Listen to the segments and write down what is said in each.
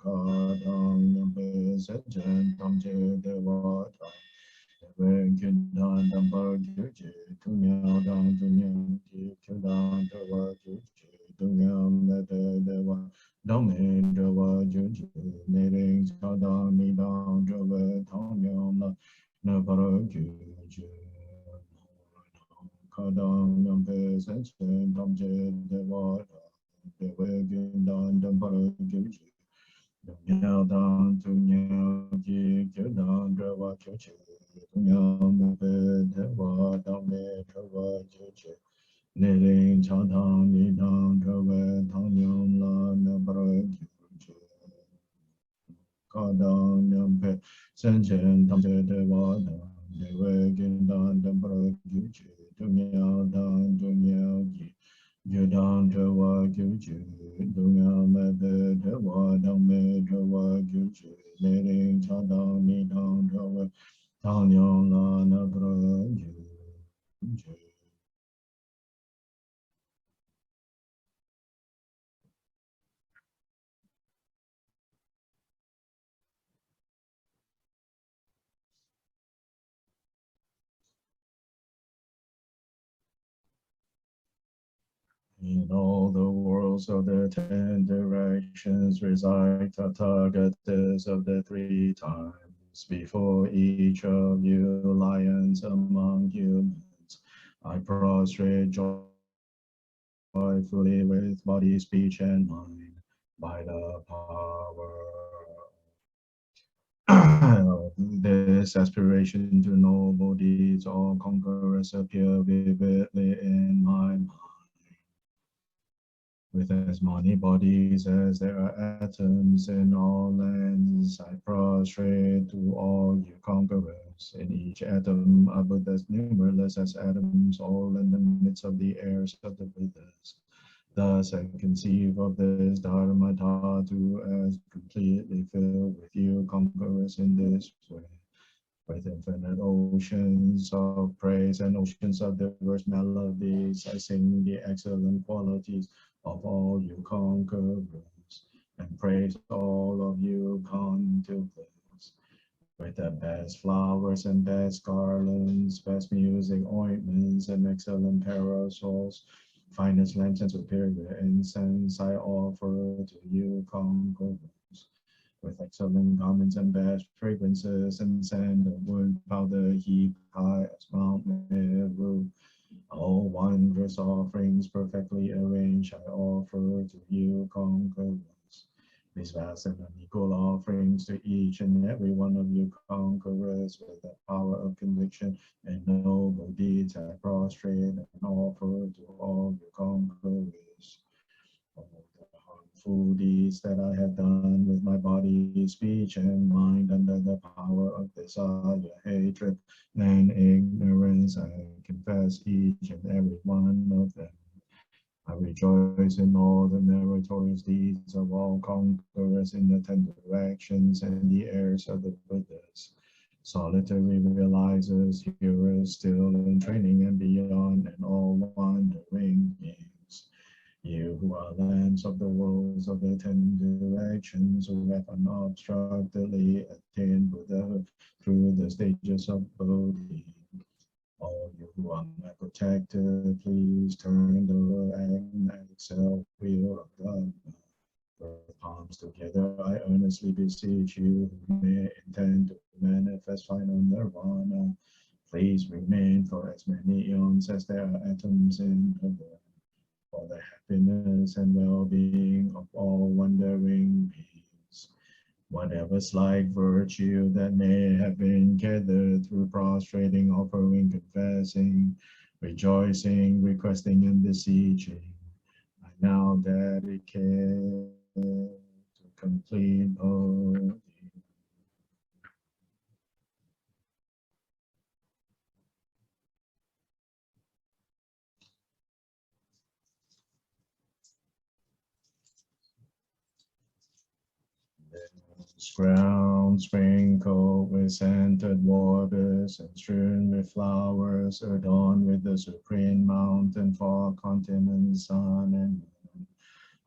Kadang Nampe Sajan Tamje Devata Dewe Kindan Dambar Gyuji Tunyao Dang Tunyao Ki Kyudang Dewa Gyuji Tunyao Mete Dewa Dame Dewa Gyuji Nering Chadang Nidang Dewe Tangyao La Nabara Gyuji Kadang Nampe Sajan Tamje Devata Dewe Kindan Dambar Gyuji Tunyao Dang Tunyao Ki Kyudang Dewa Gyuji Tunyao Mete Dewa Dame Dewa Gyuji Nering Chadang Nidang Dewe Tangyao La Nabara Gyuji Kadang Nyampe Senchen Tamche Dewa Dewe Gindan Dambara Gyuchi Dunyao Dan Dunyao Gi Gyudang Dewa Gyuchi Dunyao Mebe Dewa Dame Dewa Gyuchi Nering Chadang Nidang Dewe Tangyao La Nabara Gyuchi. In all the worlds of the 10 directions reside Tathagatas of the 3 times. Before each of you lions among humans, I prostrate joyfully with body, speech, and mind by the power of this aspiration to noble deeds. All conquerors appear vividly in my mind. With as many bodies as there are atoms in all lands, I prostrate to all you conquerors. In each atom are Buddhas numberless as atoms, all in the midst of the heirs of the Buddhas. Thus I conceive of this Dharma Dhatu as completely filled with you conquerors in this way. With infinite oceans of praise and oceans of diverse melodies, I sing the excellent qualities of all you conquerors, and praise all of you contemplants. With the best flowers and best garlands, best music, ointments, and excellent parasols, finest lamps and superior incense, I offer to you conquerors. With excellent garments and best fragrances and sandalwood powder heaped high as Mount Meru. All wondrous offerings perfectly arranged I offer to you conquerors. These vast and unequal offerings to each and every one of you conquerors with the power of conviction and noble deeds I prostrate and offer to all you conquerors. All the harmful deeds that I have done with my body, speech, and mind under the power of desire, hatred, and ignorance, I confess each and every one of them. I rejoice in all the meritorious deeds of all conquerors in the 10 directions and the heirs of the Buddhas. Solitary realizers, hearers still in training and beyond, and all wandering beings. You who are lamps of the worlds of the 10 directions, who have unobstructedly attained Buddhahood through the stages of Bodhi. All you who are my protector, please turn the magnetic self wheel of Dharma. With palms together, I earnestly beseech you who may intend to manifest final nirvana. Please remain for as many eons as there are atoms in the world, for the happiness and well-being of all wandering beings. Whatever slight virtue that may have been gathered through prostrating, offering, confessing, rejoicing, requesting, and beseeching, I now dedicate to complete Bodhi. Ground sprinkled with scented waters and strewn with flowers, adorned with the supreme mountain, far continent, sun, and moon.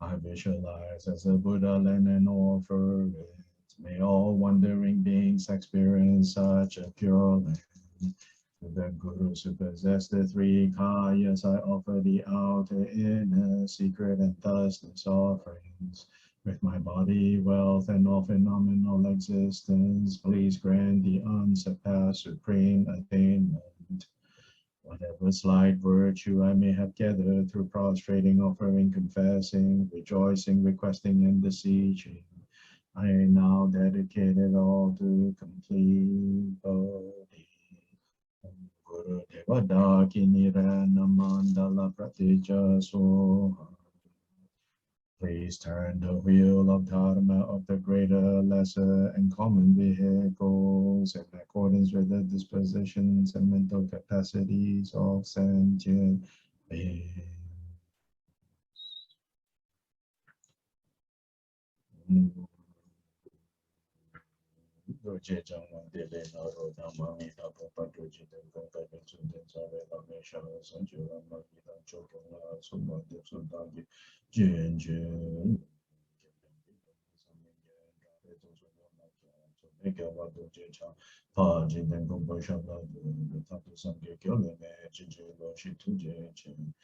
I visualize as a Buddha land and offer it. May all wandering beings experience such a pure land. To the Gurus who possess the three kayas, I offer the outer, inner, secret, and thusness offerings. With my body, wealth, and all phenomenal existence, please grant the unsurpassed supreme attainment. Whatever slight virtue I may have gathered through prostrating, offering, confessing, rejoicing, requesting, and beseeching, I now dedicate it all to complete Bodhi. Guru Devada Kinirana Mandala Pratija Soha. Please turn the wheel of Dharma of the greater, lesser, and common vehicles in accordance with the dispositions and mental capacities of sentient beings. Doje Jangwan Dele Naro Dhamma Mida Papa Doje Dengon Kagen Sunden Sare Lame Shara Sanjura Magida Chokala Suma Depsundagi Jin Jin Megava Doje Chang Pa Jin Dengon Bashaba Tapu Sange Kyoleme Jinje Lo Shituje Jin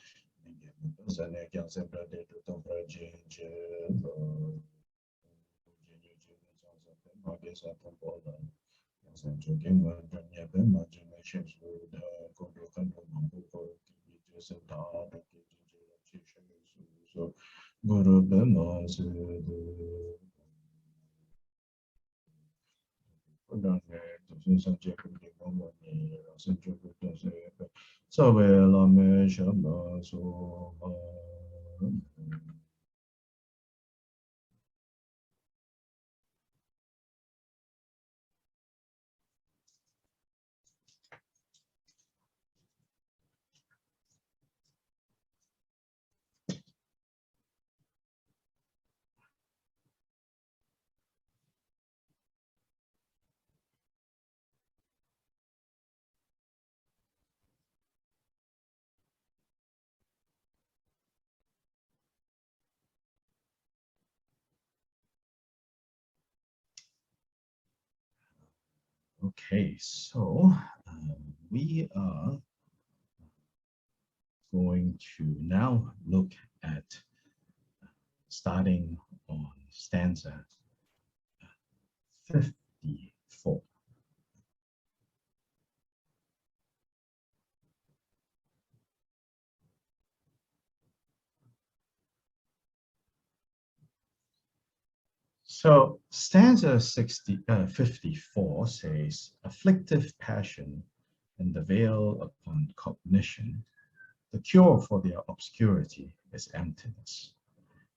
Zane Kyan Sebra De Tutombra Jin Jin Lo Magesa Pombola, Sanjoking, Janya imagination, the Gondokan, Mambuko, Just and Tard, so Guru Bemas, so well, I measure so. Okay, so we are going to now look at starting on stanza 54. So stanza 54 says, afflictive passion and the veil upon cognition, the cure for their obscurity is emptiness.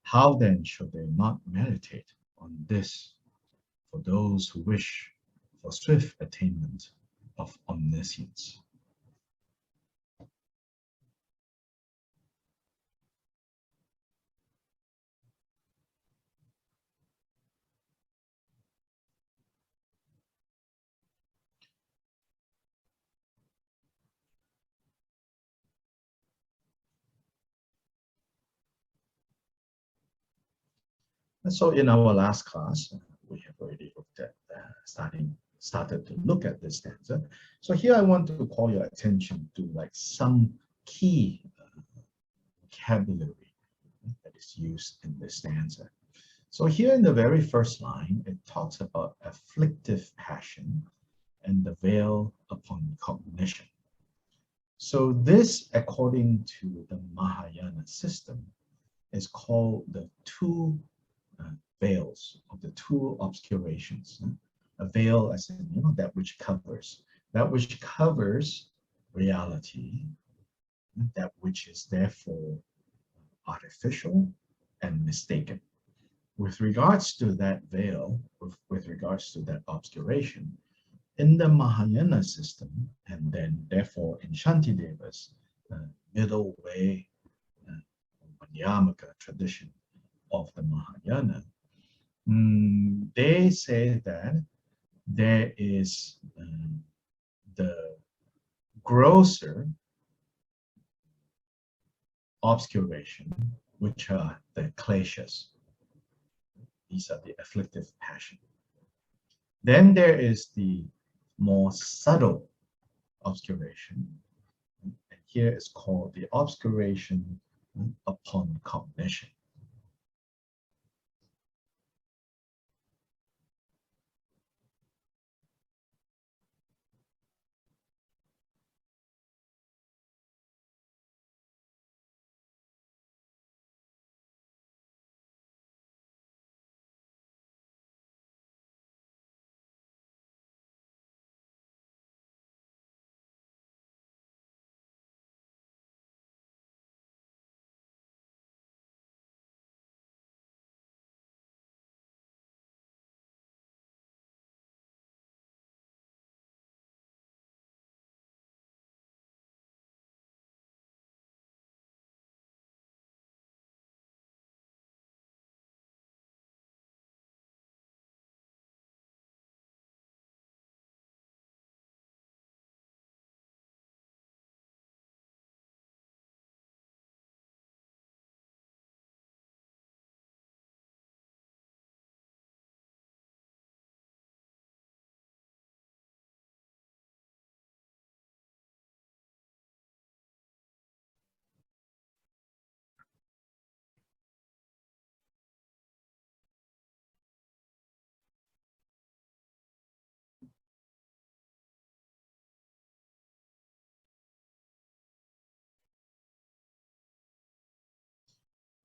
How then should they not meditate on this for those who wish for swift attainment of omniscience? And so in our last class, we have already looked at started to look at this stanza. So here I want to call your attention to like some key vocabulary that is used in this stanza. So here in the very first line, it talks about afflictive passion and the veil upon cognition. So this, according to the Mahayana system, is called the two veils of the two obscurations. A veil, as in that which covers reality, that which is therefore artificial and mistaken. With regards to that veil, with regards to that obscuration, in the Mahayana system, and then therefore in Shantideva's middle way, Madhyamaka tradition of the Mahayana, they say that there is the grosser obscuration which are the kleshas. These are the afflictive passion. Then there is the more subtle obscuration, and here is called the obscuration upon cognition.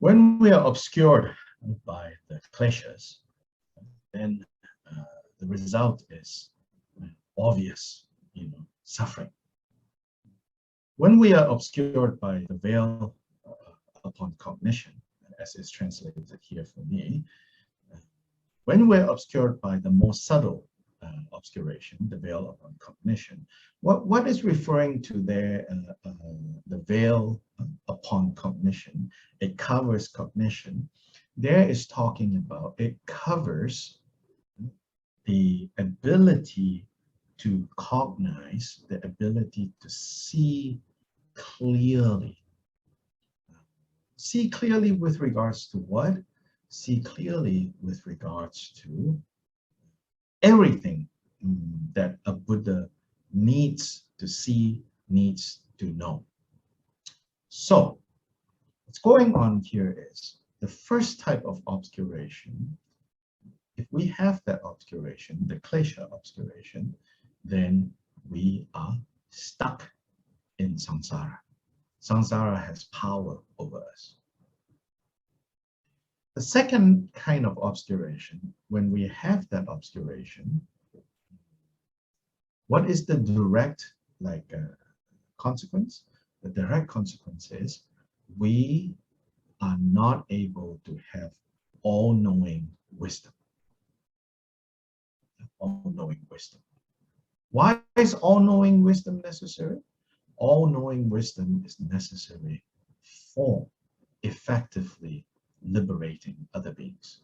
When we are obscured by the kleshas, then the result is obvious, suffering. When we are obscured by the veil upon cognition, as is translated here for me, when we're obscured by the more subtle obscuration, the veil upon cognition, what is referring to there, the veil upon cognition? It covers cognition. There is talking about, it covers the ability to cognize, the ability to see clearly. See clearly with regards to what? See clearly with regards to everything that a Buddha needs to see, needs to know. So what's going on here is the first type of obscuration. If we have that obscuration, the klesha obscuration, then we are stuck in samsara. Samsara has power over us. The second kind of obscuration, when we have that obscuration, what is the direct consequence? The direct consequence is we are not able to have all-knowing wisdom. All-knowing wisdom. Why is all-knowing wisdom necessary? All-knowing wisdom is necessary for effectively liberating other beings.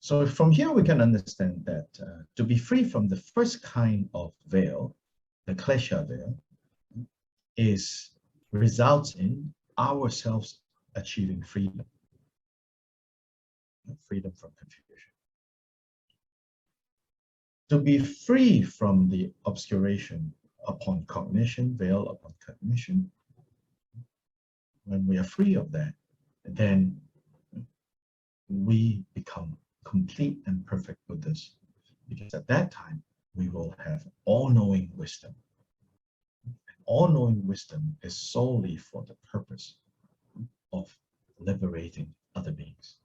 So from here we can understand that to be free from the first kind of veil, the klesha veil, results in ourselves achieving freedom, freedom from confusion. To be free from the obscuration upon cognition, veil upon cognition, when we are free of that, then we become complete and perfect Buddhas, because at that time we will have all-knowing wisdom. All-knowing wisdom is solely for the purpose of liberating other beings.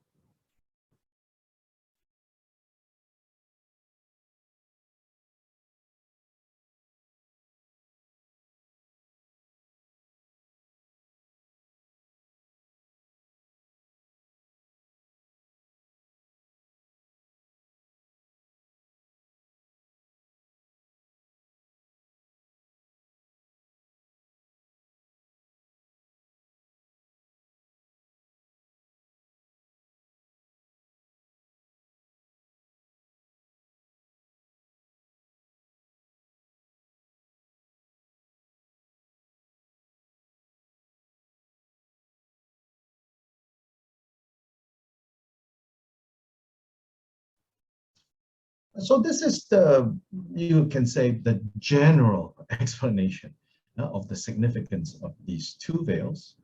So this is the, you can say, the general explanation of the significance of these two veils,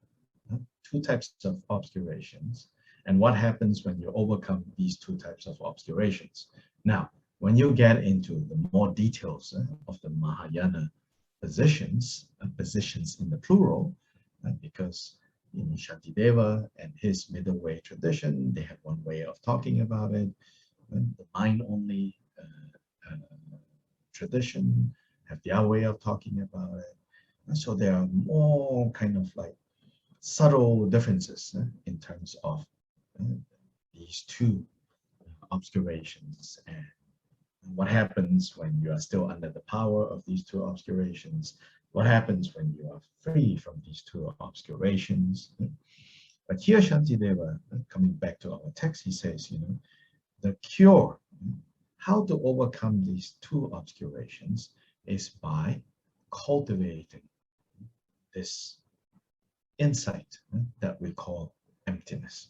two types of obscurations, and what happens when you overcome these two types of obscurations. Now, when you get into the more details of the Mahayana positions in the plural, because in Shantideva and his middle way tradition, they have one way of talking about it. The mind-only tradition have their way of talking about it. And so there are more kind of like subtle differences in terms of these two obscurations, and what happens when you are still under the power of these two obscurations, what happens when you are free from these two obscurations. But here Shantideva, coming back to our text, he says, the cure, how to overcome these two obscurations, is by cultivating this insight that we call emptiness.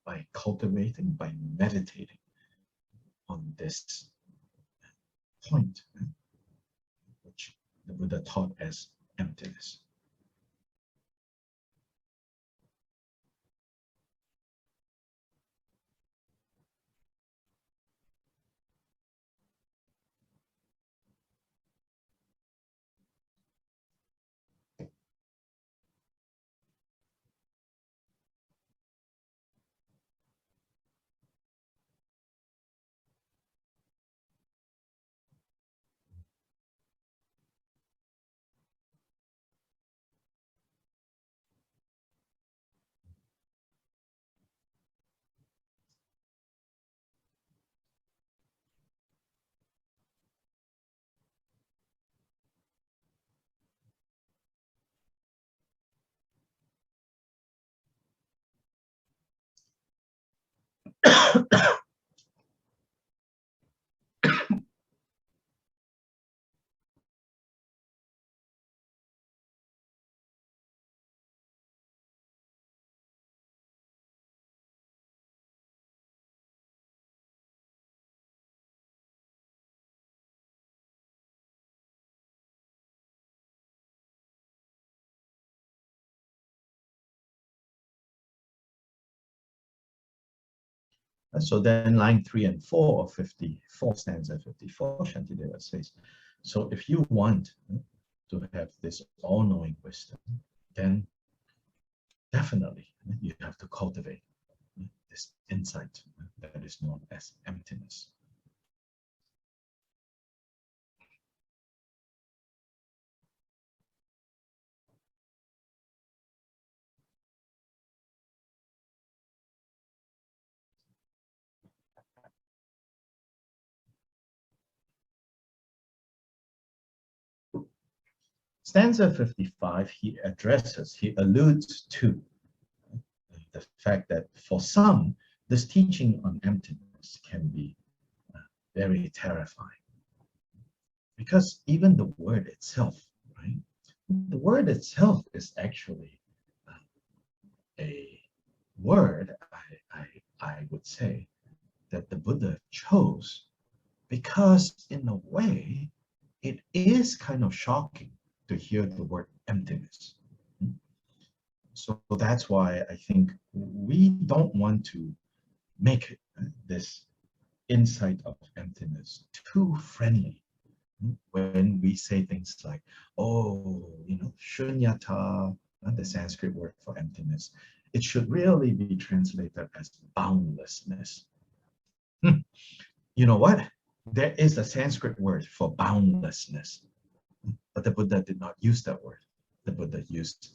By cultivating, by meditating on this point, which the Buddha taught as emptiness. So then line 3 and 4 of 54, stanza 54, Shantideva says, so if you want to have this all-knowing wisdom, then definitely you have to cultivate this insight that is known as emptiness. Stanza 55, he alludes to the fact that for some, this teaching on emptiness can be very terrifying, because even the word itself, right? The word itself is actually a word, I would say, that the Buddha chose because, in a way, it is kind of shocking to hear the word emptiness. So that's why I think we don't want to make this insight of emptiness too friendly when we say things like, oh, shunyata, the Sanskrit word for emptiness, it should really be translated as boundlessness. You know what? There is a Sanskrit word for boundlessness, but the Buddha did not use that word. The Buddha used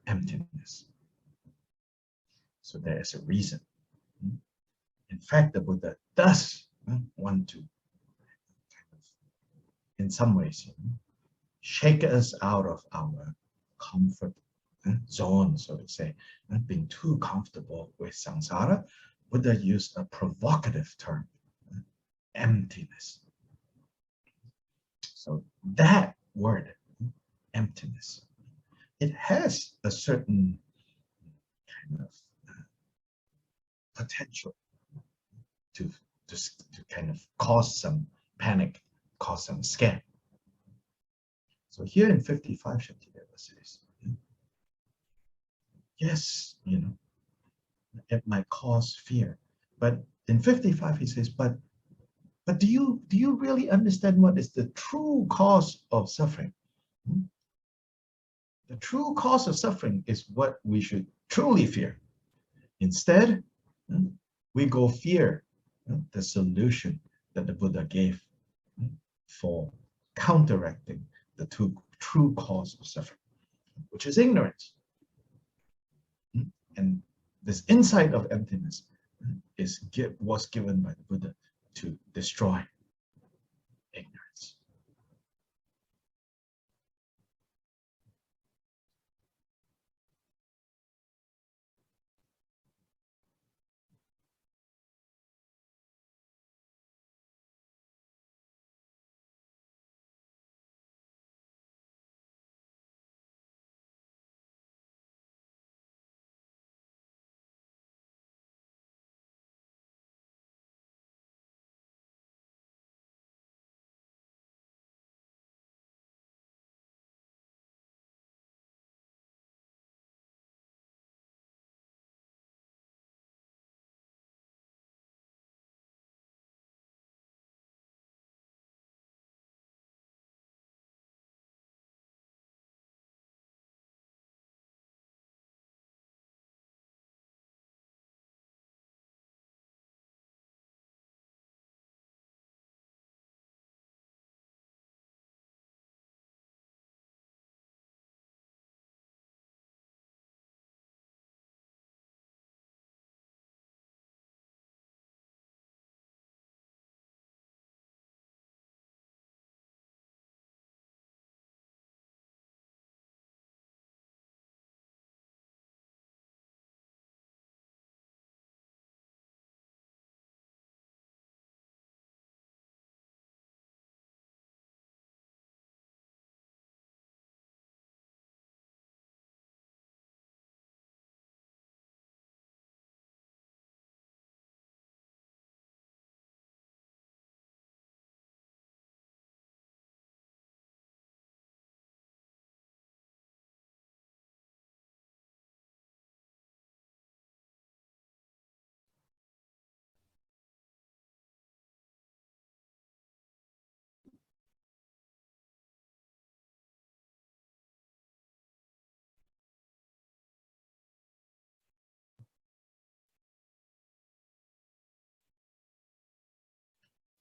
emptiness. So there is a reason. In fact, the Buddha does want to, in some ways, shake us out of our comfort zone, so to say, being too comfortable with samsara. Buddha used a provocative term, emptiness. So that word, emptiness, it has a certain kind of potential to kind of cause some panic, cause some scare. So here in 55, Shantideva says, yes, it might cause fear. But in 55, he says, but do you really understand what is the true cause of suffering? The true cause of suffering is what we should truly fear. Instead, we go fear the solution that the Buddha gave for counteracting the true cause of suffering, which is ignorance. And this insight of emptiness was given by the Buddha to destroy ignorance.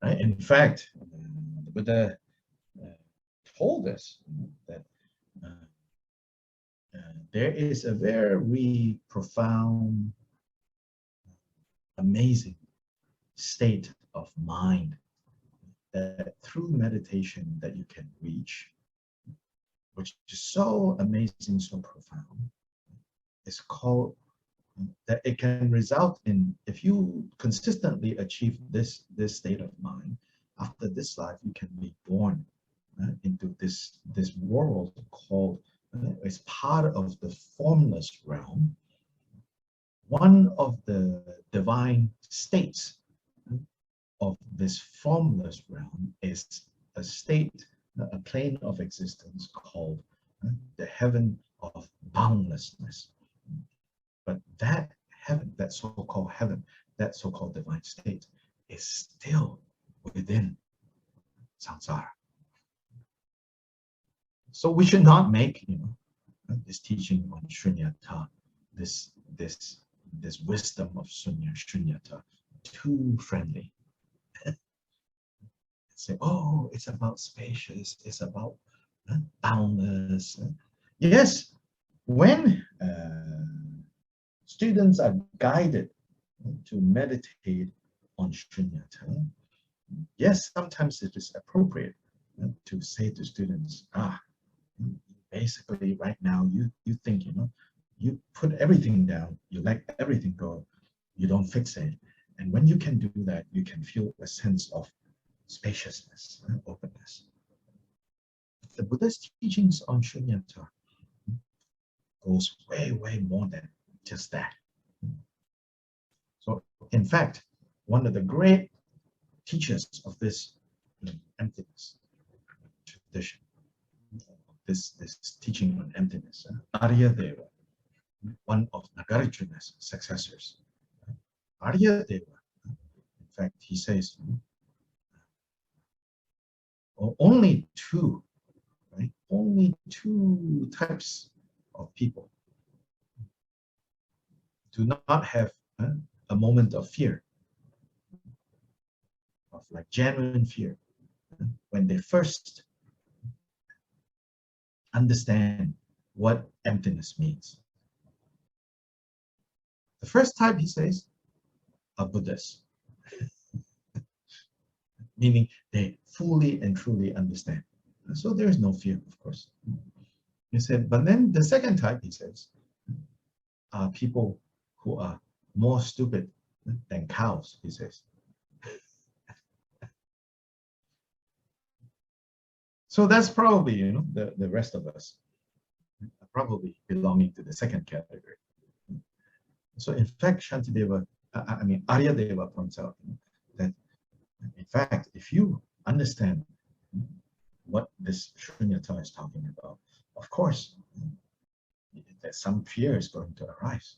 Right? In fact, the Buddha told us that there is a very profound, amazing state of mind that through meditation that you can reach, which is so amazing, so profound. It's called that it can result in, if you consistently achieve this state of mind, after this life, you can be born into this world called, as part of the formless realm. One of the divine states of this formless realm is a state, a plane of existence called the heaven of boundlessness. But that heaven, that so-called heaven, that so-called divine state, is still within samsara. So we should not make, this teaching on shunyata, this wisdom of shunyata, too friendly. Say, oh, it's about spacious, it's about boundless. Yes, when students are guided to meditate on shunyata, yes, sometimes it is appropriate to say to students, basically right now you think, you put everything down, you let everything go, you don't fixate. And when you can do that, you can feel a sense of spaciousness and openness. The Buddha's teachings on shunyata goes way, way more than just that. So, in fact, one of the great teachers of this emptiness tradition, this teaching on emptiness, Aryadeva, one of Nagarjuna's successors. Aryadeva, in fact, he says, only two, right? Only two types of people do not have a moment of fear, of like genuine fear, when they first understand what emptiness means. The first type, he says, are Buddhists, meaning they fully and truly understand. So there is no fear, of course. He said, but then the second type, he says, are people who are more stupid than cows, he says. So that's probably, the rest of us are probably belonging to the second category. So in fact, Shantideva, Aryadeva points out that, in fact, if you understand what this shunyata is talking about, of course, that some fear is going to arise.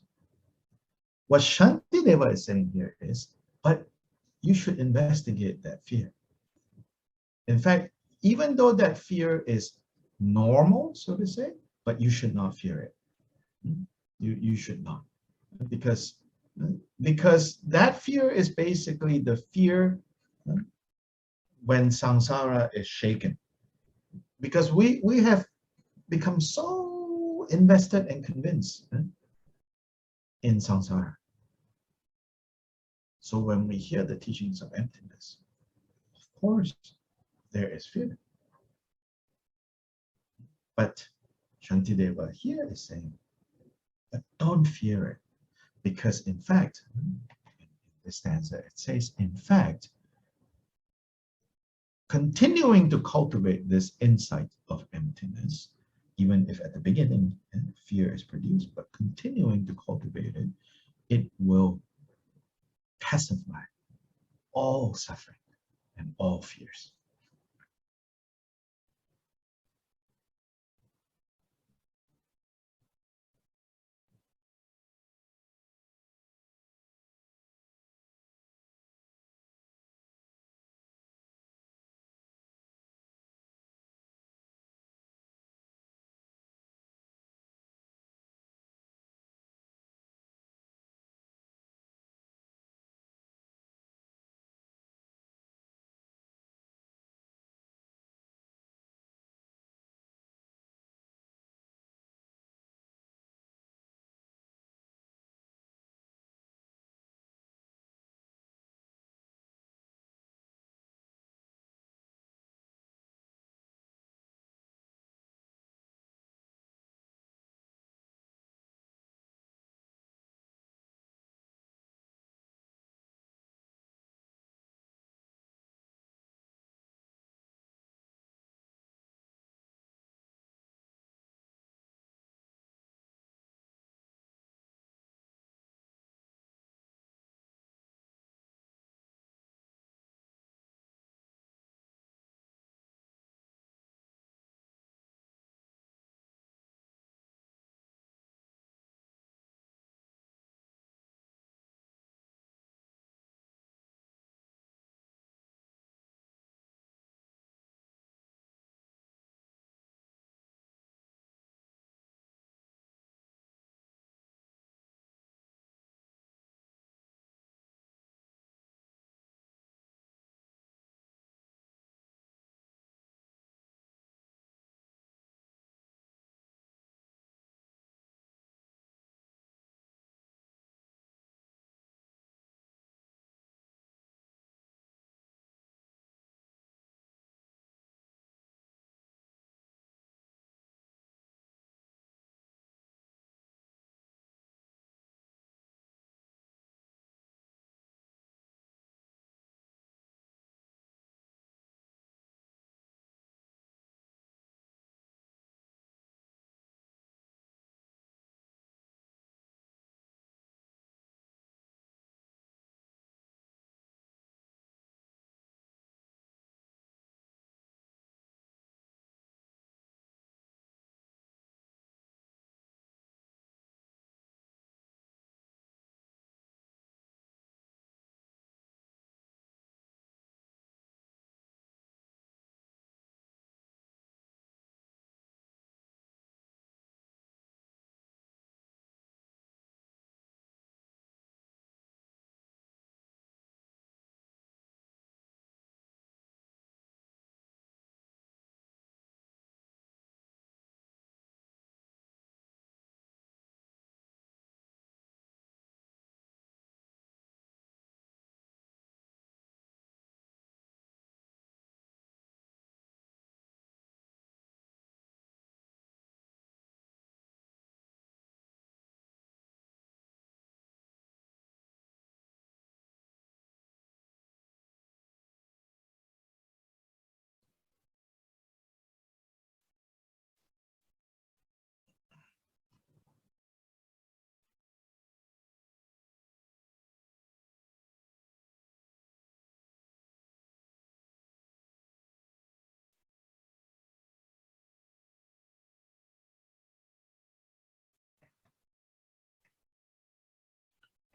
What Shantideva is saying here is, but you should investigate that fear. In fact, even though that fear is normal, so to say, but you should not fear it. You should not, because that fear is basically the fear when samsara is shaken. Because we have become so invested and convinced in samsara. So when we hear the teachings of emptiness, of course, there is fear. But Shantideva here is saying, but don't fear it. Because in fact, in this stanza, it says, in fact, continuing to cultivate this insight of emptiness, even if at the beginning fear is produced, but continuing to cultivate it, it will pacify all suffering and all fears.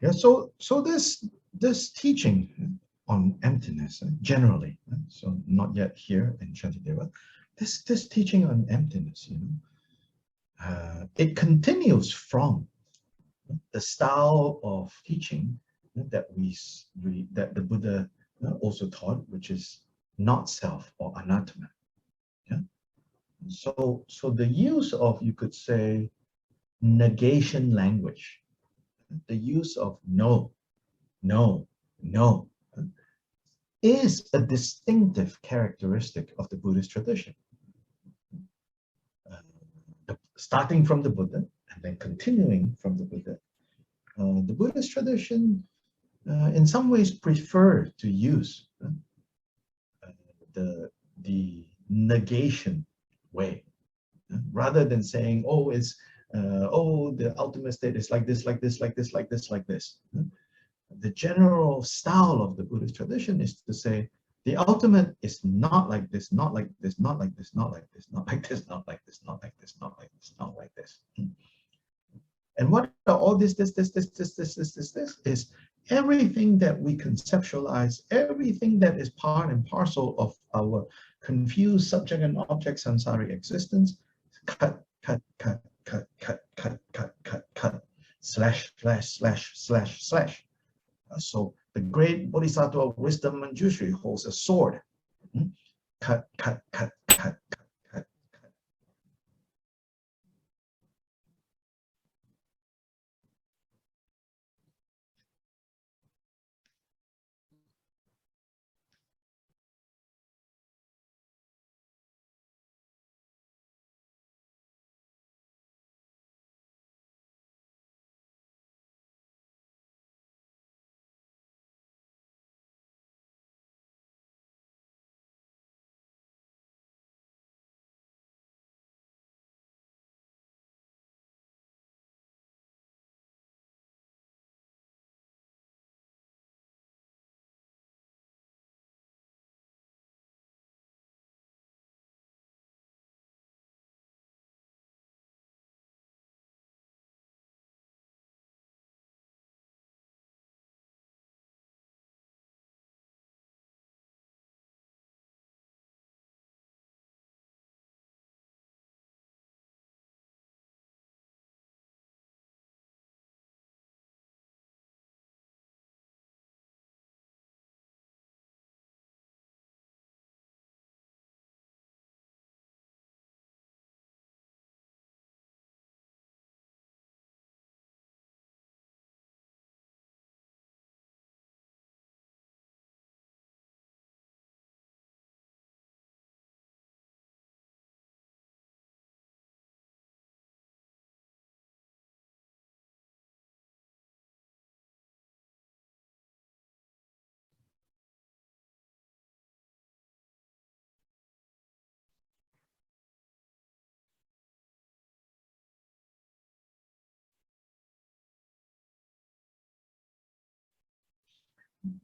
Yeah, so this teaching on emptiness generally, so not yet here in Shantideva, this teaching on emptiness, it continues from the style of teaching that that the Buddha also taught, which is not self or anattama. Yeah. So the use of, you could say, negation language, the use of no, no, no, is a distinctive characteristic of the Buddhist tradition. Starting from the Buddha and then continuing from the Buddha, the Buddhist tradition in some ways prefer to use the negation way rather than saying, oh, it's the ultimate state is like this, like this, like this, like this, like this. The general style of the Buddhist tradition is to say the ultimate is not like this, not like this, not like this, not like this, not like this, not like this, not like this, not like this, not like this. And what are all this is everything that we conceptualize, everything that is part and parcel of our confused subject and object samsaric existence. Cut, cut, cut, cut, cut, cut, cut, cut, cut, slash, slash, slash, slash, slash. So the great Bodhisattva of wisdom and Manjushri holds a sword. Cut, cut, cut, cut, cut, cut.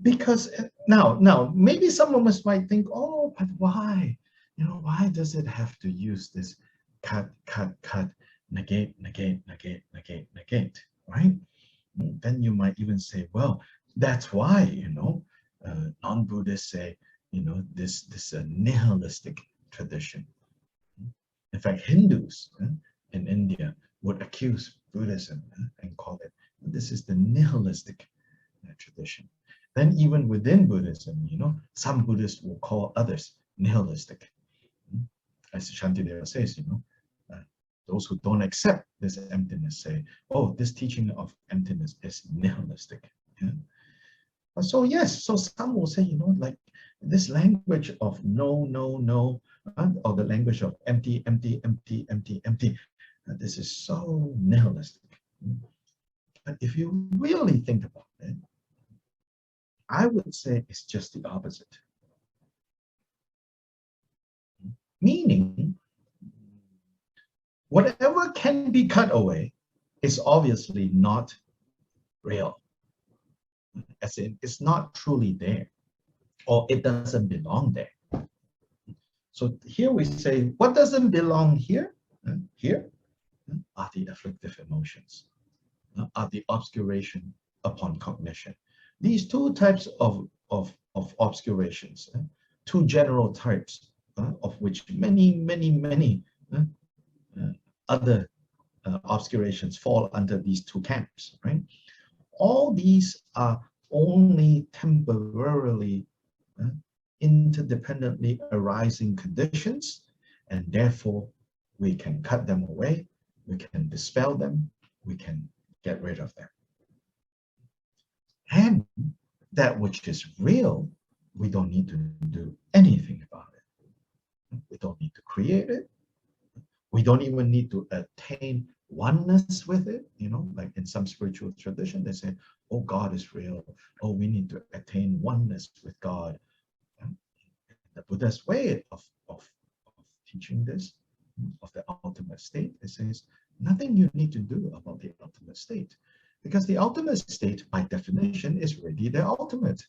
Because now maybe some of us might think, oh, but why? Why does it have to use this cut, cut, cut, negate, negate, negate, negate, negate, right? Then you might even say, well, that's why, non-Buddhists say, this nihilistic tradition. In fact, Hindus in India would accuse Buddhism and call it, this is the nihilistic tradition. Then even within Buddhism, some Buddhists will call others nihilistic. As Shantideva says, those who don't accept this emptiness say, oh, this teaching of emptiness is nihilistic. Yeah? So yes, so some will say, like this language of no, no, no, or the language of empty, empty, empty, empty, empty, this is so nihilistic. But if you really think about it, I would say it's just the opposite. Meaning, whatever can be cut away is obviously not real. As in, it's not truly there, or it doesn't belong there. So here we say, what doesn't belong here? Here are the afflictive emotions, are the obscuration upon cognition. These two types of obscurations, two general types, of which many uh, uh, other obscurations fall under these two camps, right? All these are only temporarily interdependently arising conditions, and therefore we can cut them away, we can dispel them, we can get rid of them. And that which is real, we don't need to do anything about it. We don't need to create it. We don't even need to attain oneness with it. Like in some spiritual tradition, they say, oh, God is real. Oh, we need to attain oneness with God. The Buddha's way of teaching this, of the ultimate state, it says, nothing you need to do about the ultimate state. Because the ultimate state, by definition, is really the ultimate.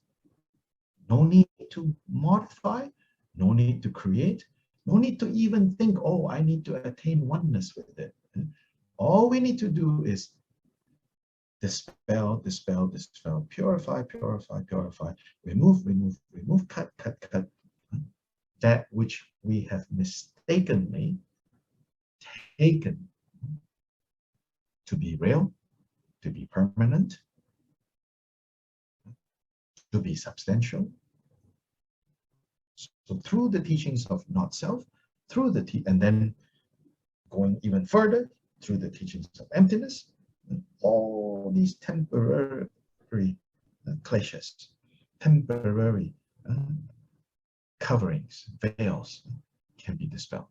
No need to modify, no need to create, no need to even think, oh, I need to attain oneness with it. All we need to do is dispel, dispel, dispel, purify, purify, purify, remove, remove, remove, cut, cut, cut. That which we have mistakenly taken to be real, to be permanent, to be substantial. So through the teachings of not self, and then going even further, through the teachings of emptiness, all these temporary kleshas, temporary coverings, veils can be dispelled.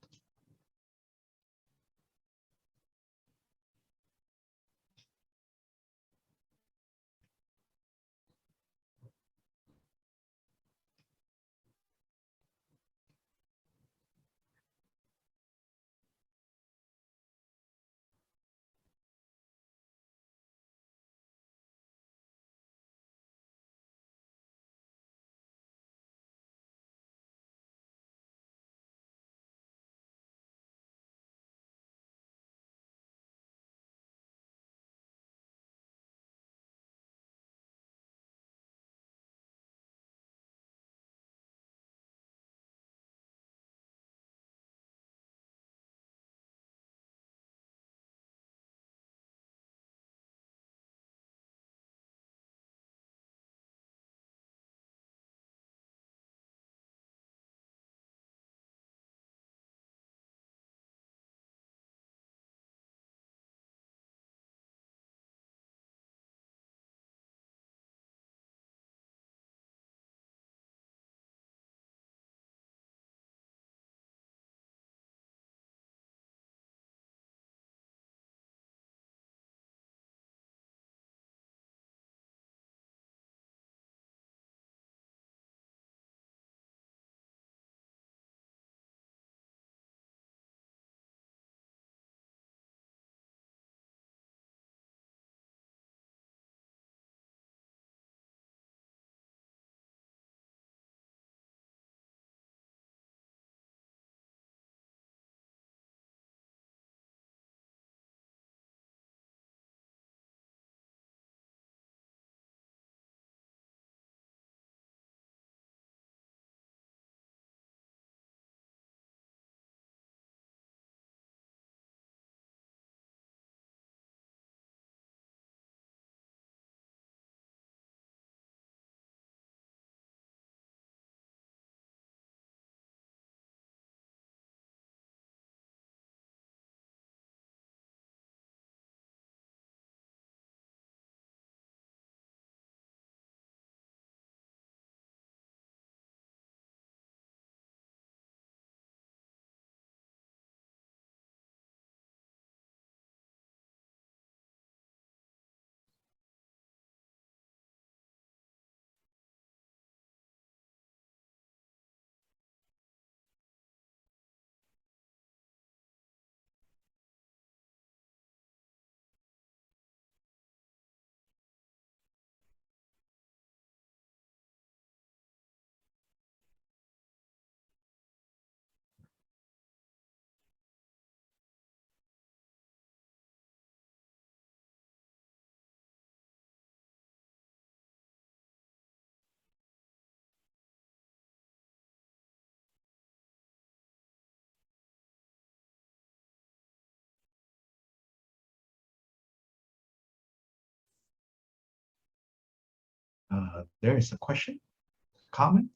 there is a question, comment?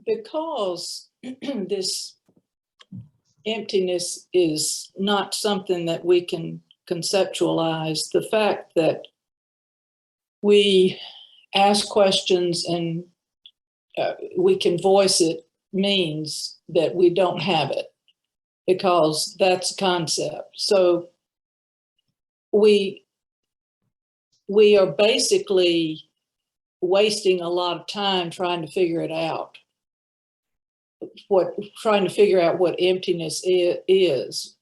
Because this emptiness is not something that we can conceptualize, the fact that we ask questions and we can voice it means that we don't have it, because that's a concept. So we are basically wasting a lot of time trying to figure it out. Trying to figure out what emptiness is,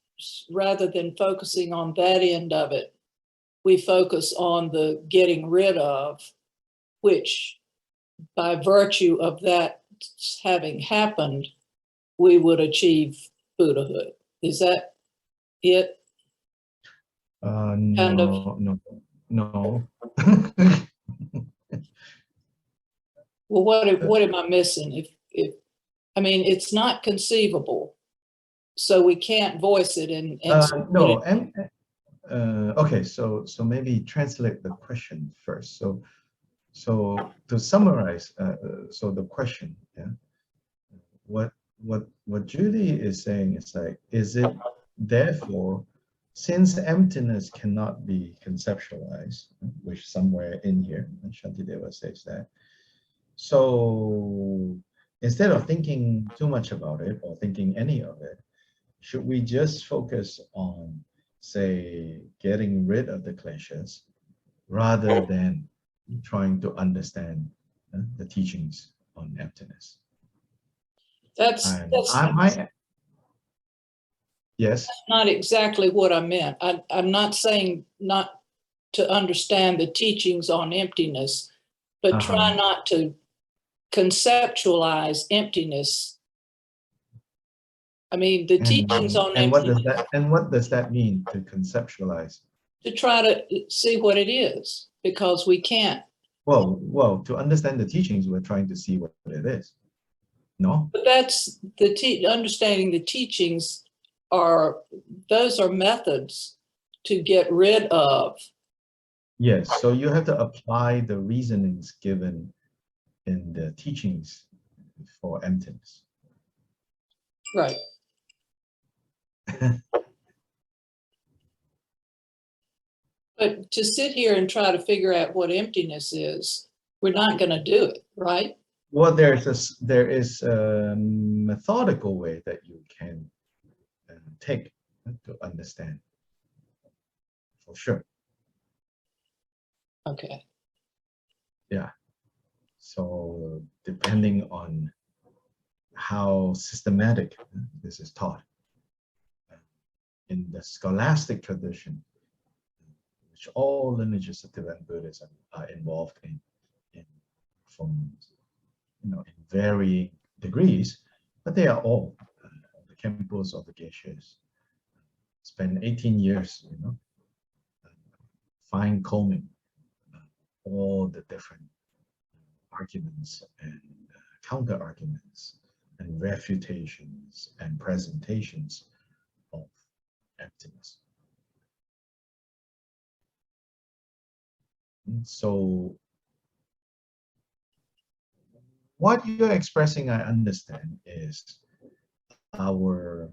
rather than focusing on that end of it, we focus on the getting rid of, which by virtue of that having happened, we would achieve Buddhahood. Is that it? No. Well, what am I missing? If I mean, it's not conceivable, so we can't voice it and no. Okay, so maybe translate the question first. So to summarize, so the question, yeah, what Judy is saying is like, is it therefore, since emptiness cannot be conceptualized, which somewhere in here, and Shantideva says that, so instead of thinking too much about it or thinking any of it, should we just focus on, say, getting rid of the kleshas rather than trying to understand the teachings on emptiness? That's yes. not exactly what I meant. I'm not saying not to understand the teachings on emptiness, but try not to conceptualize emptiness. I mean, the teachings on emptiness. What does that mean, to conceptualize? To try to see what it is, because we can't. Well, to understand the teachings, we're trying to see what it is. No? But that's understanding the teachings those are methods to get rid of. Yes, so you have to apply the reasonings given in the teachings for emptiness. Right. But to sit here and try to figure out what emptiness is, we're not going to do it, right? Well, there is a methodical way that you can take to understand, for sure. Okay. Yeah. So depending on how systematic this is taught in the scholastic tradition, which all lineages of Tibetan Buddhism are involved in from in varying degrees, but they are all the Khenpos or the Geshes. Spend 18 years, fine combing all the different arguments and counter arguments and refutations and presentations of emptiness. And so what you're expressing, I understand, is our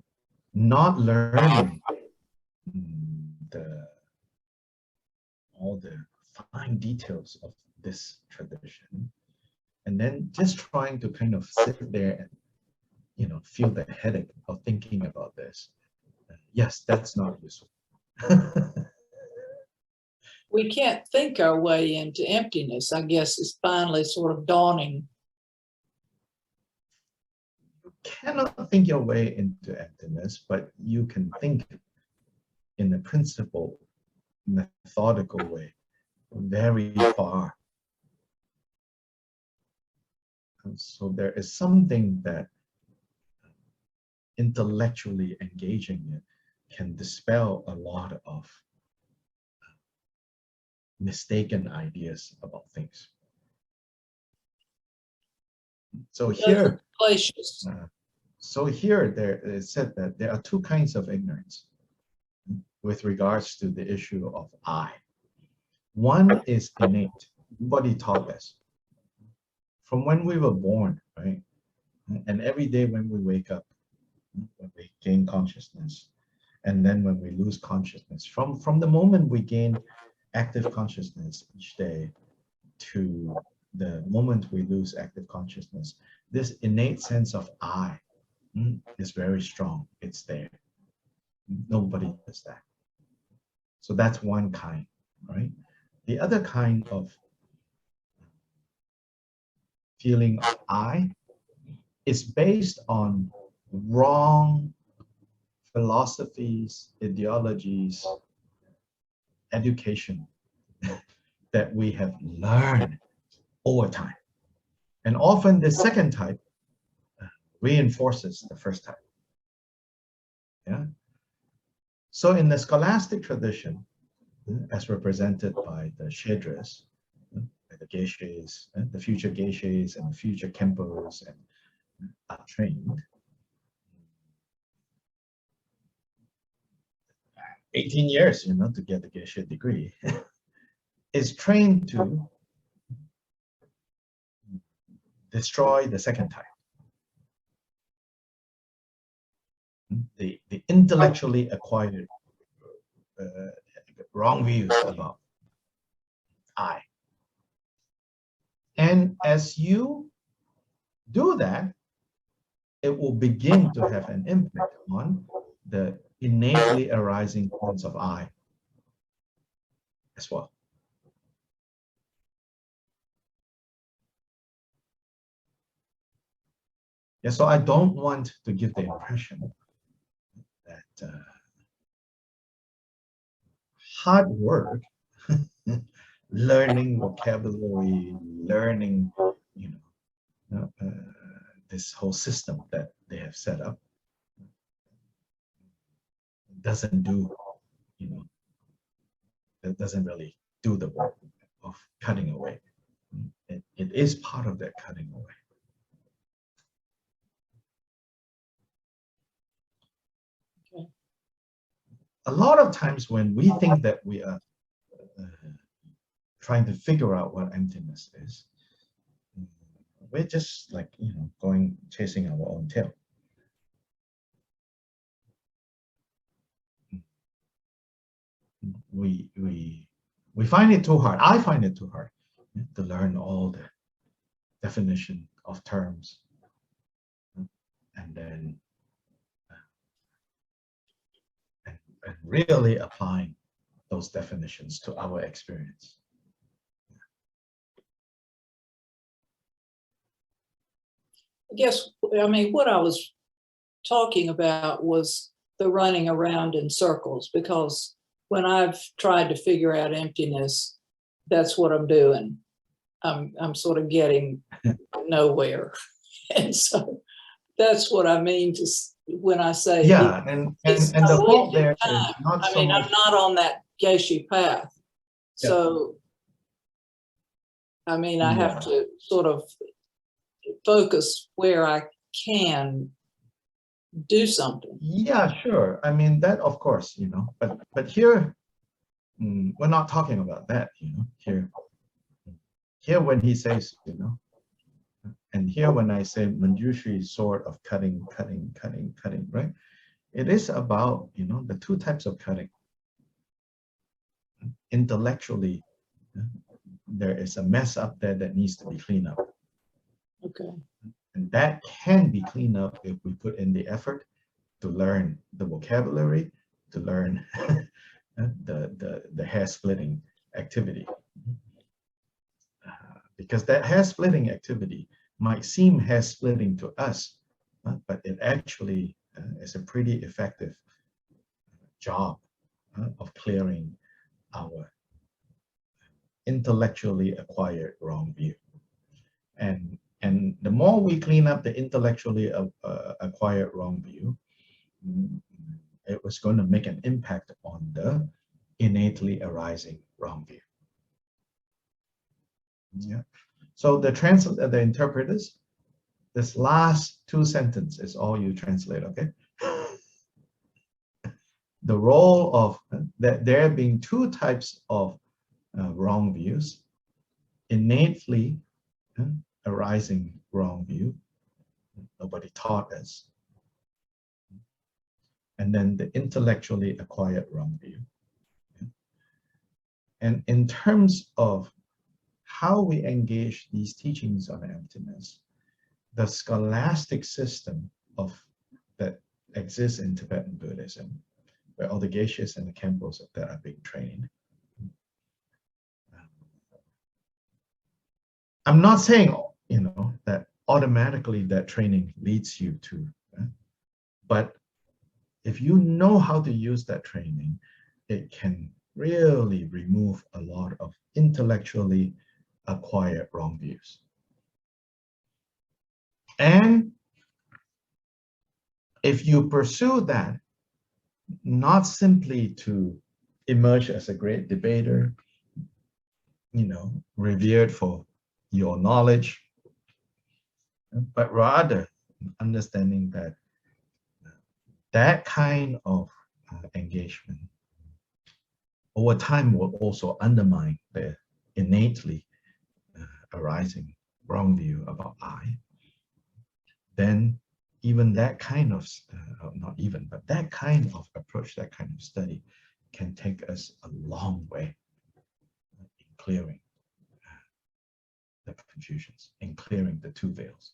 not learning all the fine details of this tradition, and then just trying to kind of sit there and feel the headache of thinking about this. Yes, that's not useful. We can't think our way into emptiness, I guess, is finally sort of dawning. You cannot think your way into emptiness, but you can think in a principled, methodical way, very far. And so there is something that intellectually engaging it can dispel a lot of mistaken ideas about things. So here, there is said that there are two kinds of ignorance. with regards to the issue of I. One is innate. Nobody taught us. From when we were born, right? And every day when we wake up, when we gain consciousness, and then when we lose consciousness, from the moment we gain active consciousness each day to the moment we lose active consciousness, this innate sense of I is very strong. It's there. Nobody does that. So that's one kind, right? The other kind of feeling of I is based on wrong philosophies, ideologies, education that we have learned over time. And often the second type reinforces the first type. Yeah. So in the scholastic tradition, as represented by the Shedras, the geishas, the future geishas and the future kempos are trained. 18 years, to get the geisha degree, is trained to destroy the second type. The intellectually acquired wrong views about I. And as you do that, it will begin to have an impact on the innately arising points of I as well. Yeah, so I don't want to give the impression that hard work, learning vocabulary, learning, this whole system that they have set up doesn't do, it doesn't really do the work of cutting away. It is part of that cutting away. Okay. A lot of times when we think that we are trying to figure out what emptiness is, we're just like, chasing our own tail. We find it too hard. I find it too hard to learn all the definition of terms, and then and really applying those definitions to our experience. I guess, what I was talking about was the running around in circles, because when I've tried to figure out emptiness, that's what I'm doing. I'm sort of getting nowhere. And so that's what I mean when I say, yeah, and the fault there is not so much. I'm not on that geisha path. Yeah. So I have to sort of focus where I can do something. Yeah, sure. That, of course, but here we're not talking about that, here when he says, and here when I say Manjushri sort of cutting, right? It is about, the two types of cutting. Intellectually, there is a mess up there that needs to be cleaned up. Okay. And that can be cleaned up if we put in the effort to learn the vocabulary, to learn the hair splitting activity. Because that hair splitting activity might seem hair splitting to us, but it actually is a pretty effective job of clearing our intellectually acquired wrong view. And the more we clean up the intellectually acquired wrong view, it was going to make an impact on the innately arising wrong view. Yeah. So the interpreters, this last two sentences is all you translate, okay? the role of that there being two types of wrong views: innately arising wrong view, nobody taught us, and then the intellectually acquired wrong view. And in terms of how we engage these teachings on emptiness, the scholastic system that exists in Tibetan Buddhism, where all the geishas and the khenpos that are being trained. I'm not saying, that automatically that training leads you to, but if you know how to use that training, it can really remove a lot of intellectually acquired wrong views. And if you pursue that, not simply to emerge as a great debater, revered for your knowledge, but rather understanding that that kind of engagement over time will also undermine the innately arising wrong view about I. Then even that kind of, not even, but that kind of approach, that kind of study can take us a long way in clearing the confusions, in clearing the two veils.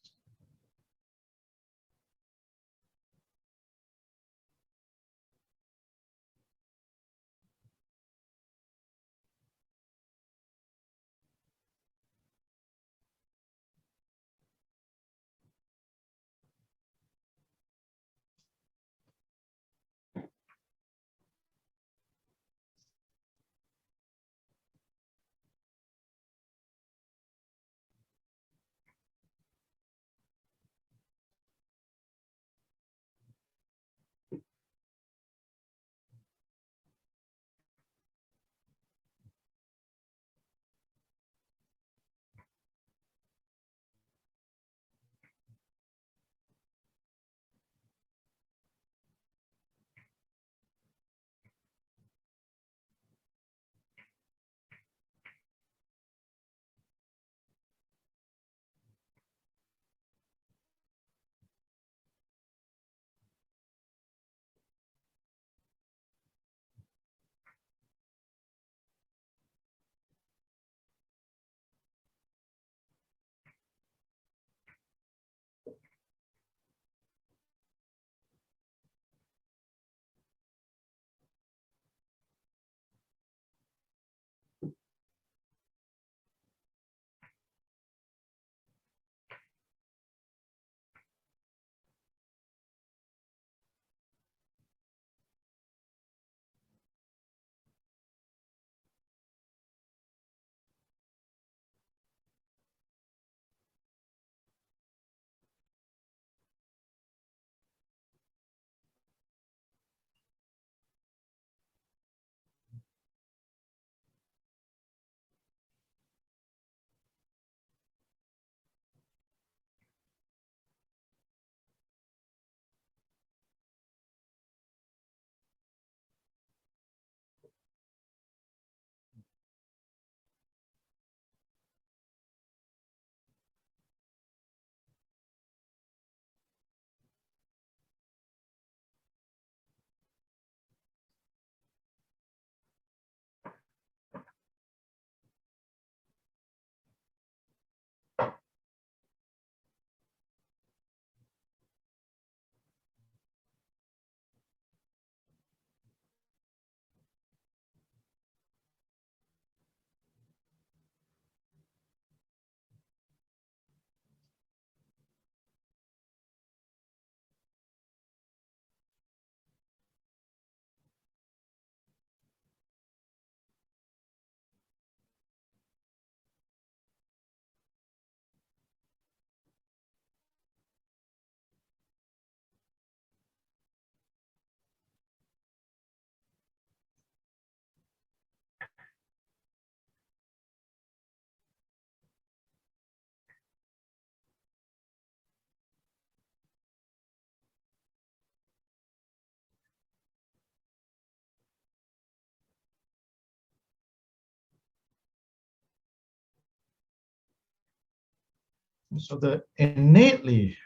So the innately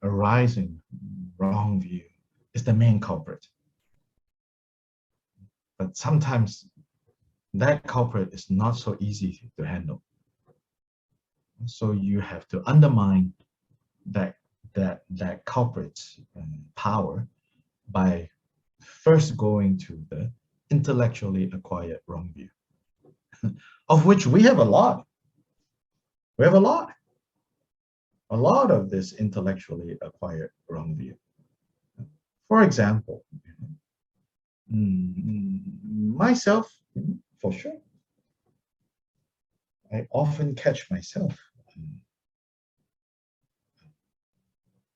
arising wrong view is the main culprit. But sometimes that culprit is not so easy to handle. So you have to undermine that culprit's power by first going to the intellectually acquired wrong view, of which we have a lot. We have a lot of this intellectually acquired wrong view. For example, myself, for sure, I often catch myself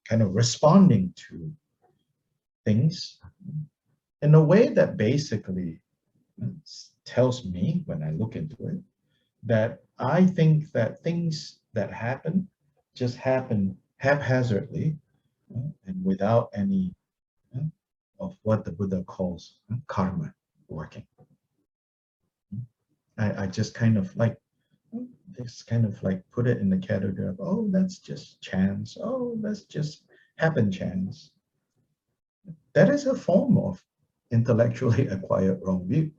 kind of responding to things in a way that basically tells me, when I look into it, that I think that things that happen just happen haphazardly and without any of what the Buddha calls karma working. I just kind of like put it in the category of, oh, that's just chance. Oh, that's just happen chance. That is a form of intellectually acquired wrong view.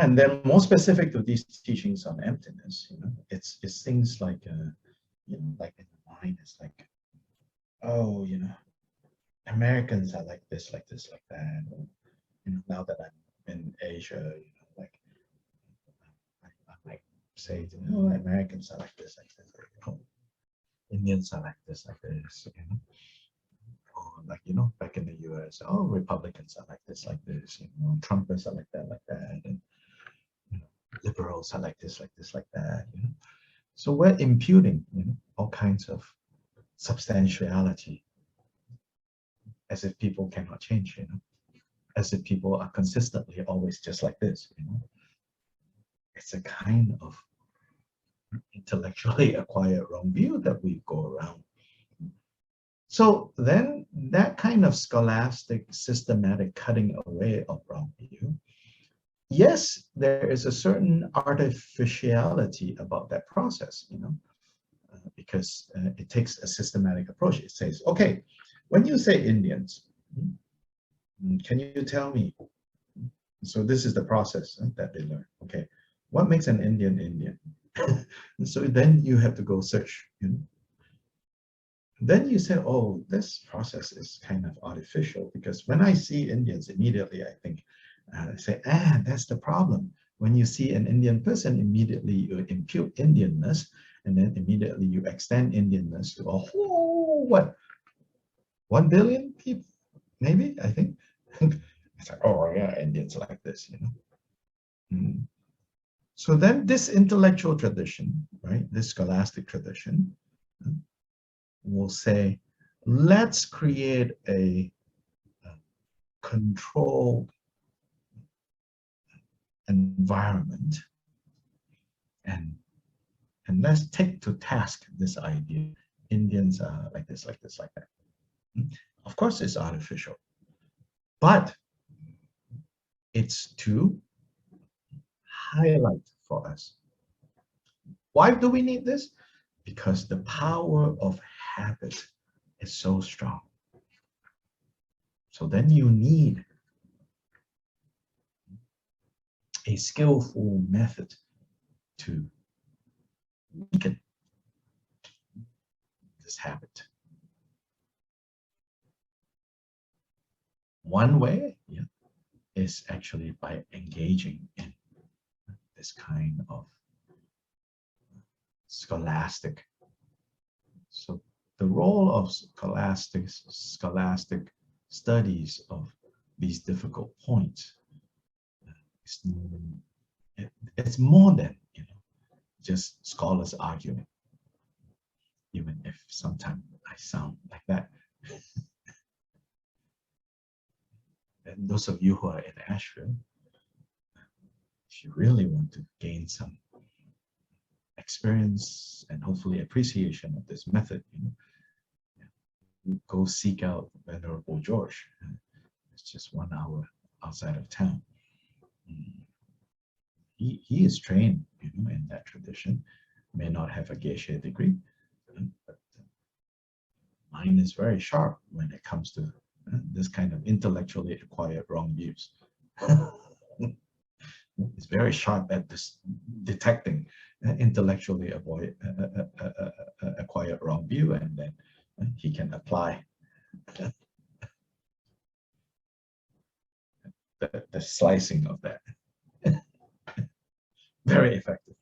And then more specific to these teachings on emptiness, it's things like, like in the mind, it's like, oh, Americans are like this, like this, like that. Or, now that I'm in Asia, like I might say, Americans are like this, like this. Indians are like this, like this. Or like, back in the US, oh, Republicans are like this, like this. Trumpers are like that, and liberals are like this, like that. So we're imputing, all kinds of substantiality, as if people cannot change, as if people are consistently always just like this. It's a kind of intellectually acquired wrong view that we go around. So then that kind of scholastic, systematic cutting away of wrong view, yes, there is a certain artificiality about that process, because it takes a systematic approach. It says, okay, when you say Indians, can you tell me? So this is the process that they learn. Okay, what makes an Indian Indian? So then you have to go search. Then you say, oh, this process is kind of artificial, because when I see Indians, immediately I think, I say, that's the problem. When you see an Indian person, immediately you impute Indianness, and then immediately you extend Indianness to a whole, 1 billion people, maybe, I think. It's like, oh yeah, Indians like this, So then this intellectual tradition, right, this scholastic tradition, will say, let's create a controlled environment, and let's take to task this idea. Indians are like this, like this, like that. Of course, it's artificial, but it's to highlight for us. Why do we need this? Because the power of habit is so strong. So then you need a skillful method to weaken this habit. One way, is actually by engaging in this kind of scholastic. So the role of scholastic studies of these difficult points is it's more than just scholars arguing, even if sometimes I sound like that. And those of you who are in Asheville, if you really want to gain some experience and hopefully appreciation of this method, go seek out Venerable George. It's just 1 hour outside of town. He is trained, in that tradition. May not have a Geshe degree, but mind is very sharp when it comes to this kind of intellectually acquired wrong views. It's very sharp at this detecting intellectually acquired wrong view, and then he can apply the slicing of that. Very effective.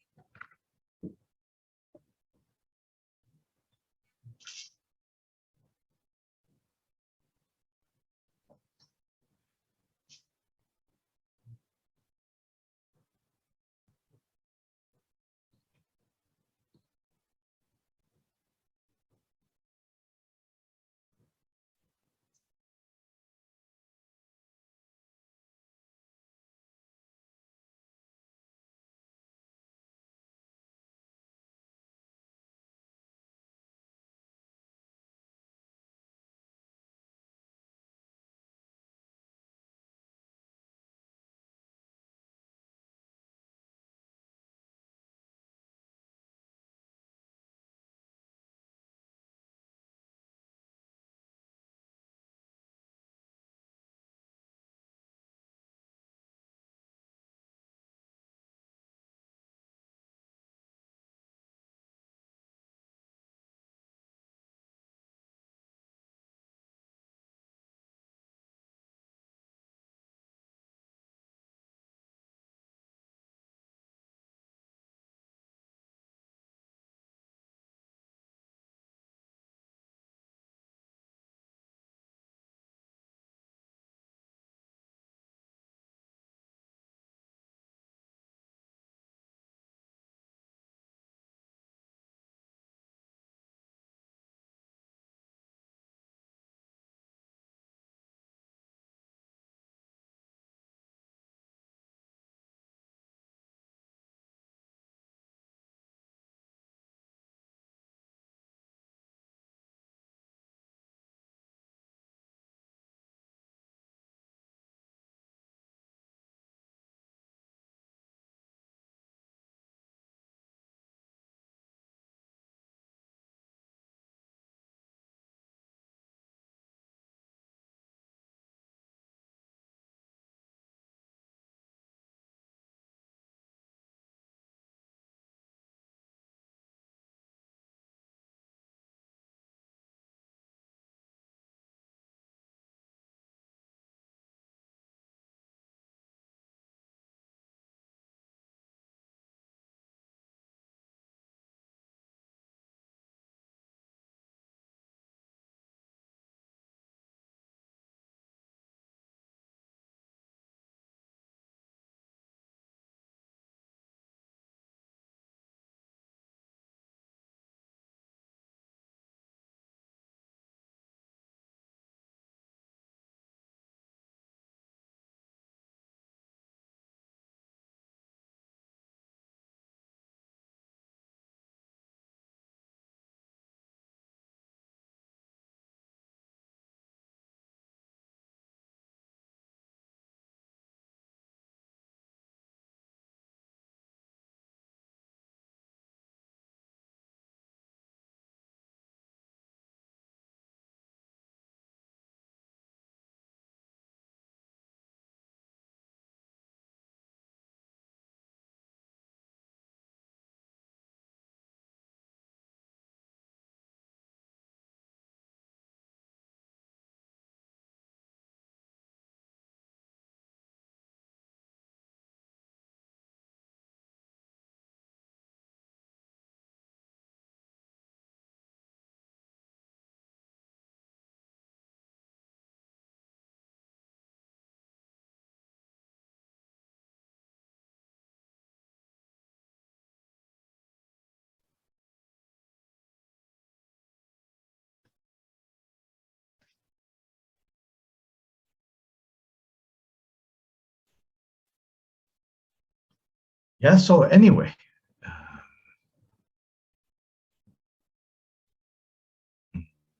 yeah, so anyway,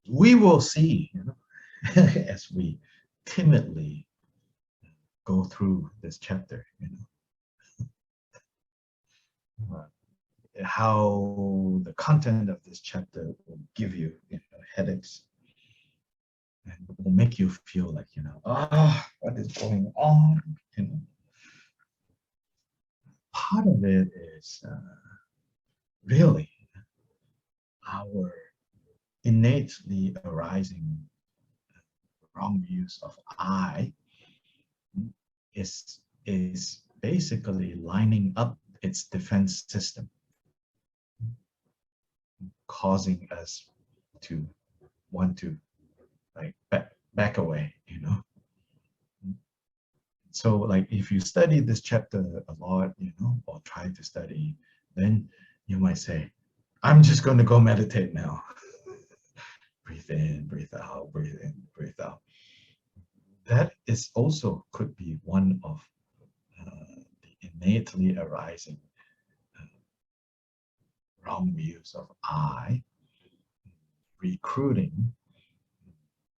we will see, as we timidly go through this chapter, how the content of this chapter will give you, headaches, and will make you feel like, what is going on? Part of it is really our innately arising wrong views of I is basically lining up its defense system, causing us to want to like back away, So like if you study this chapter a lot, or try to study, then you might say, I'm just going to go meditate now. Breathe in, breathe out, breathe in, breathe out. That is also could be one of the innately arising wrong views of I, recruiting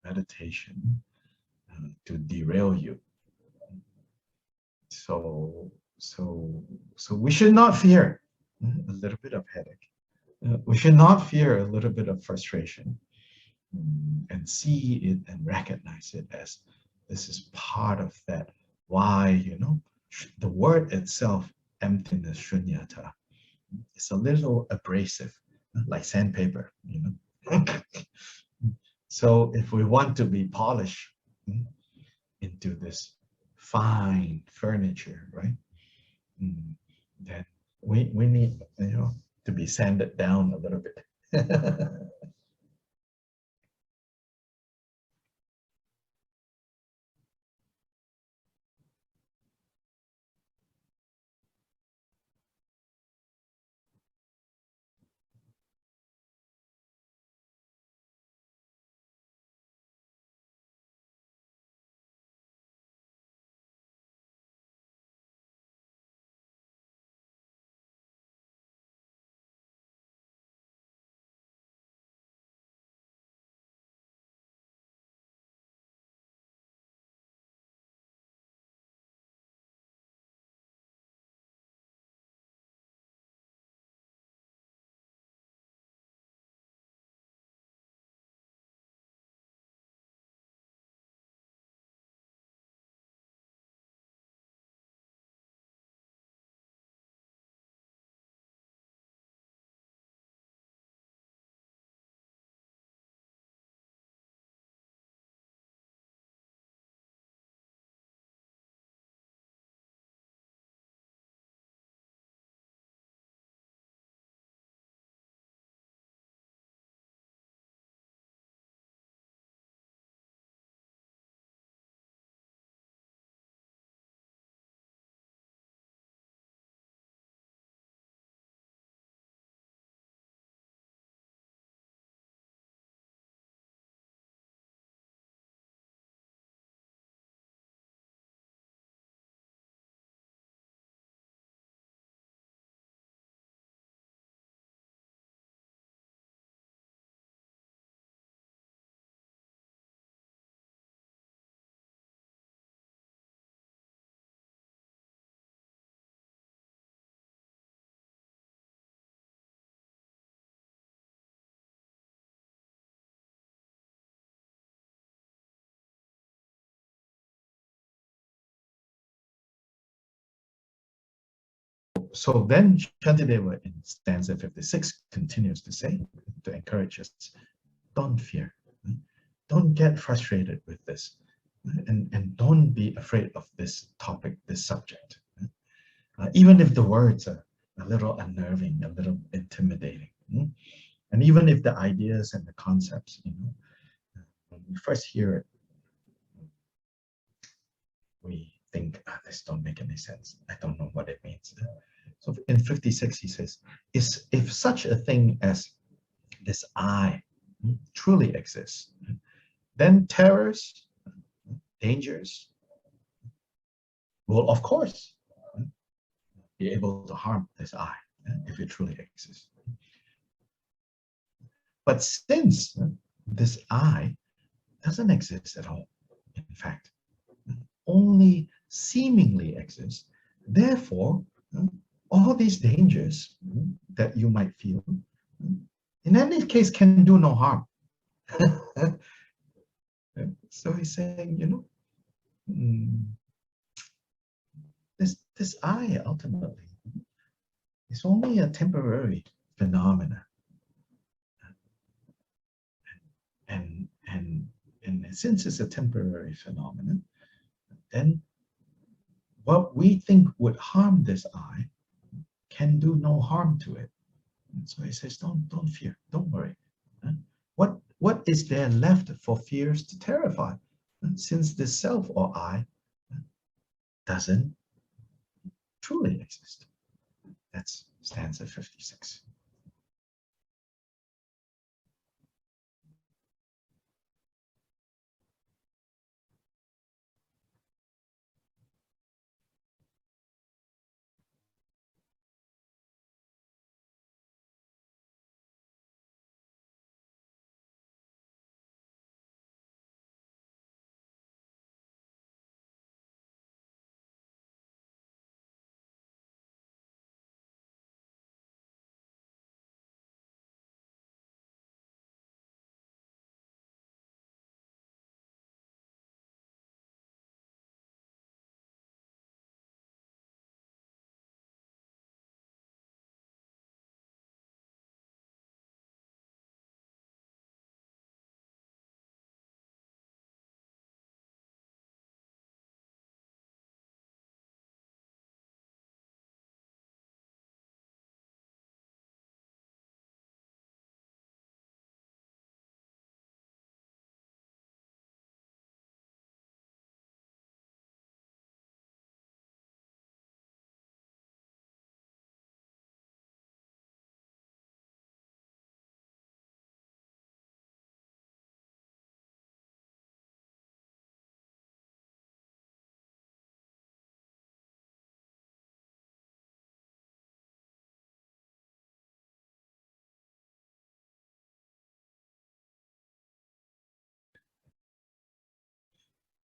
meditation to derail you. So we should not fear a little bit of headache. We should not fear a little bit of frustration, and see it and recognize it as this is part of that. Why, the word itself, emptiness, shunyata, is a little abrasive, like sandpaper, So if we want to be polished into this fine furniture, right? Then we need, to be sanded down a little bit. So then Shantideva in stanza 56 continues to say, to encourage us, don't fear, don't get frustrated with this, and don't be afraid of this topic, this subject. Even if the words are a little unnerving, a little intimidating, and even if the ideas and the concepts, when we first hear it, we think, this don't make any sense. I don't know what it means. So in 56, he says, if such a thing as this I truly exists, then terrors, dangers will, of course, be able to harm this I, if it truly exists. But since this I doesn't exist at all, in fact, only seemingly exists, therefore, all these dangers that you might feel, in any case, can do no harm. So he's saying, this I ultimately is only a temporary phenomena. And since it's a temporary phenomenon, then what we think would harm this I can do no harm to it. And so he says, don't fear, don't worry. What is there left for fears to terrify? Since this self or I doesn't truly exist. That's stanza 56.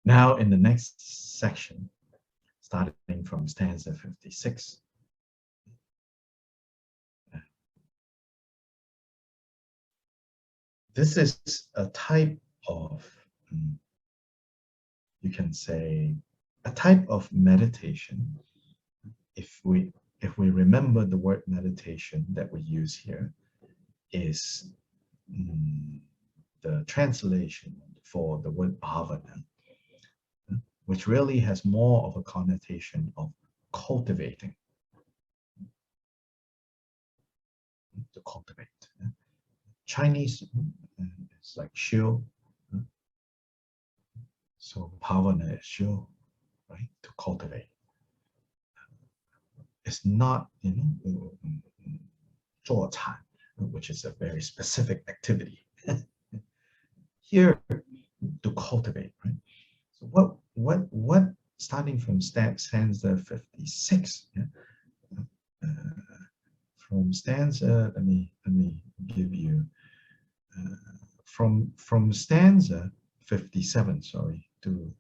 Now, in the next section, starting from stanza 56, this is a type of, you can say, a type of meditation. If we remember the word meditation that we use here is the translation for the word bhavana, which really has more of a connotation of cultivating. To cultivate. Chinese is like shiu. So bhavana is shiu, right? To cultivate. It's not, 坐禅, which is a very specific activity. Here, to cultivate, right? So what starting from stanza 56, from stanza, let me give you from stanza 57, sorry, to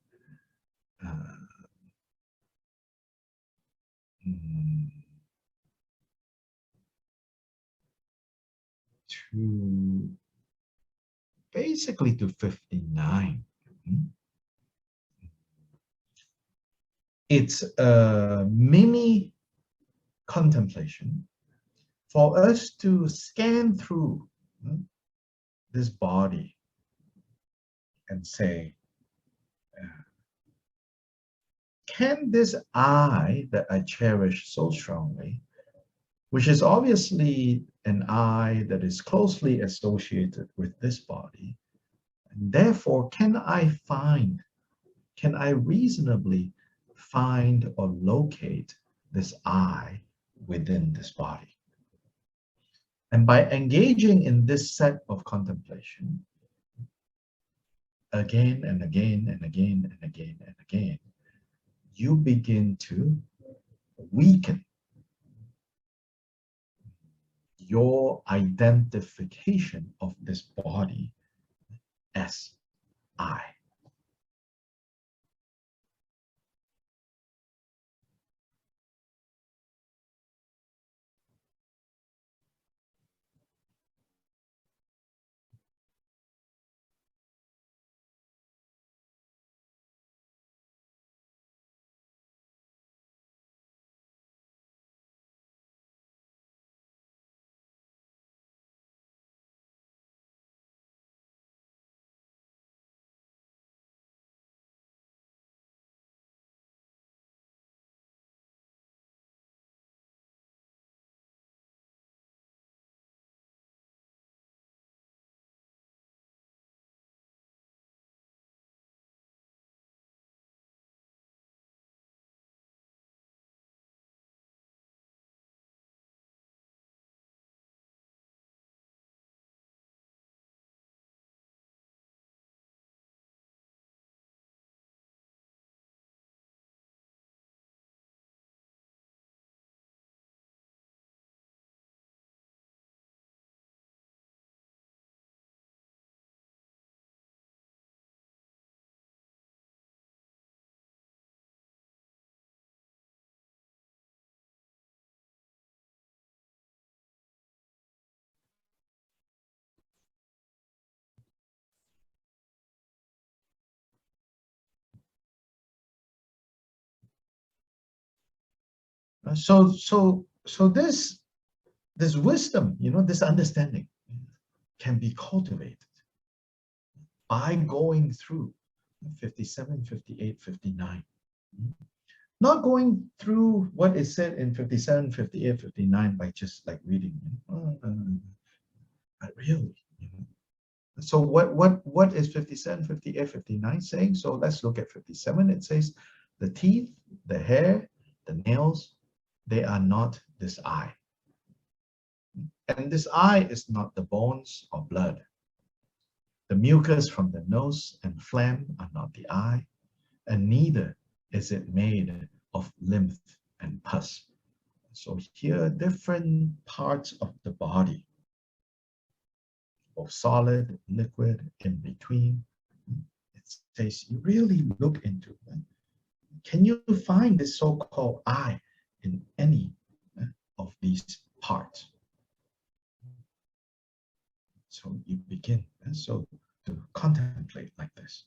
basically to 59. It's a mini contemplation for us to scan through this body and say, can this I that I cherish so strongly, which is obviously an I that is closely associated with this body, and therefore can I reasonably find or locate this I within this body? And by engaging in this set of contemplation, again and again and again and again and again, you begin to weaken your identification of this body as I. So this wisdom, this understanding can be cultivated by going through 57, 58, 59. Not going through what is said in 57, 58, 59 by just like reading. But really, So what is 57, 58, 59 saying? So let's look at 57. It says, the teeth, the hair, the nails, they are not this eye. And this eye is not the bones or blood. The mucus from the nose and phlegm are not the eye, and neither is it made of lymph and pus. So here are different parts of the body, both solid, liquid, in between. It says you really look into it. Can you find this so-called I in any of these parts? So you begin to contemplate like this.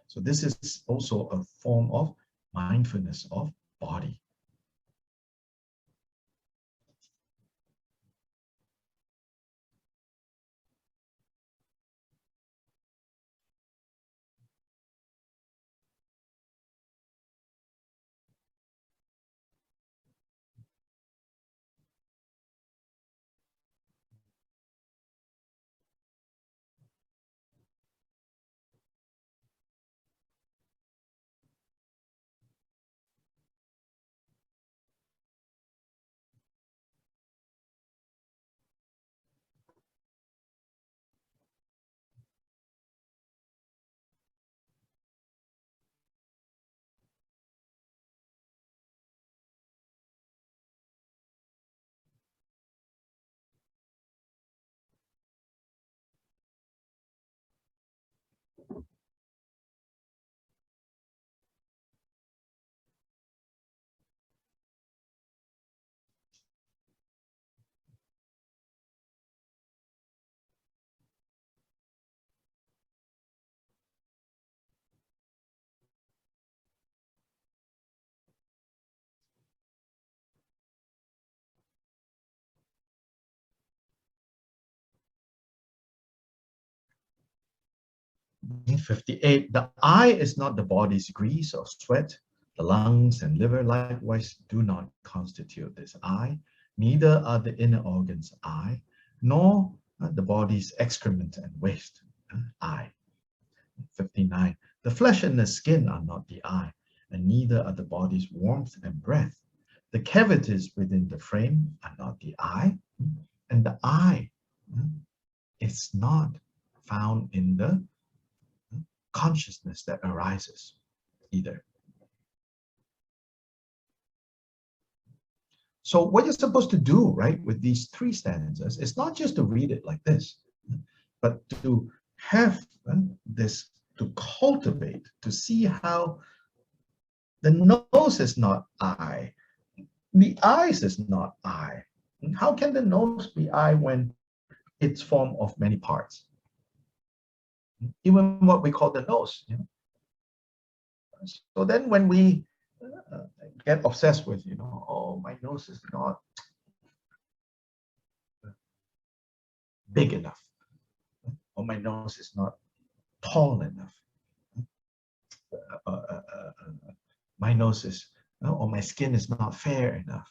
So this is also a form of mindfulness of body. In 58, the eye is not the body's grease or sweat. The lungs and liver likewise do not constitute this eye. Neither are the inner organs eye, nor the body's excrement and waste eye. 59, the flesh and the skin are not the eye, and neither are the body's warmth and breath. The cavities within the frame are not the eye, and the eye is not found in the consciousness that arises either. So what you're supposed to do, right, with these three stanzas is not just to read it like this, but to have this, to cultivate, to see how the nose is not I, the eyes is not I. How can the nose be I when it's formed of many parts? Even what we call the nose. So then when we get obsessed with, oh, my nose is not big enough, or my nose is not tall enough, uh, uh, uh, my nose is, or my skin is not fair enough,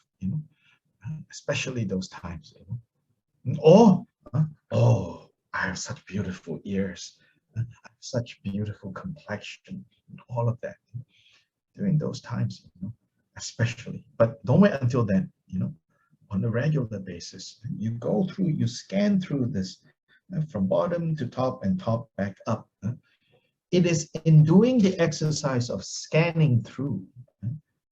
especially those times, or, oh, I have such beautiful ears, I have such beautiful complexion, and all of that. During those times, especially, but don't wait until then, on a regular basis, you go through, you scan through this from bottom to top and top back up. It is in doing the exercise of scanning through.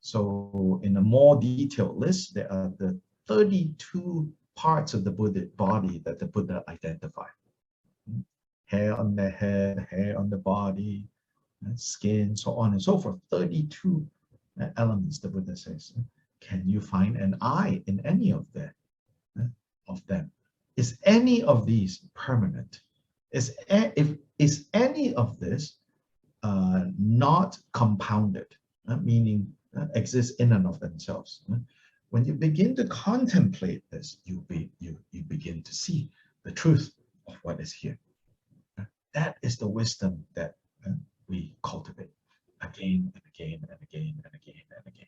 So in a more detailed list, there are the 32 parts of the Buddha body that the Buddha identified. Hair on the head, hair on the body, skin, so on and so forth. 32 elements, the Buddha says. Can you find an I in any of them? Is any of these permanent? Is any of this not compounded, meaning exist in and of themselves? When you begin to contemplate this, you begin to see the truth of what is here. That is the wisdom that we cultivate again and again and again and again and again.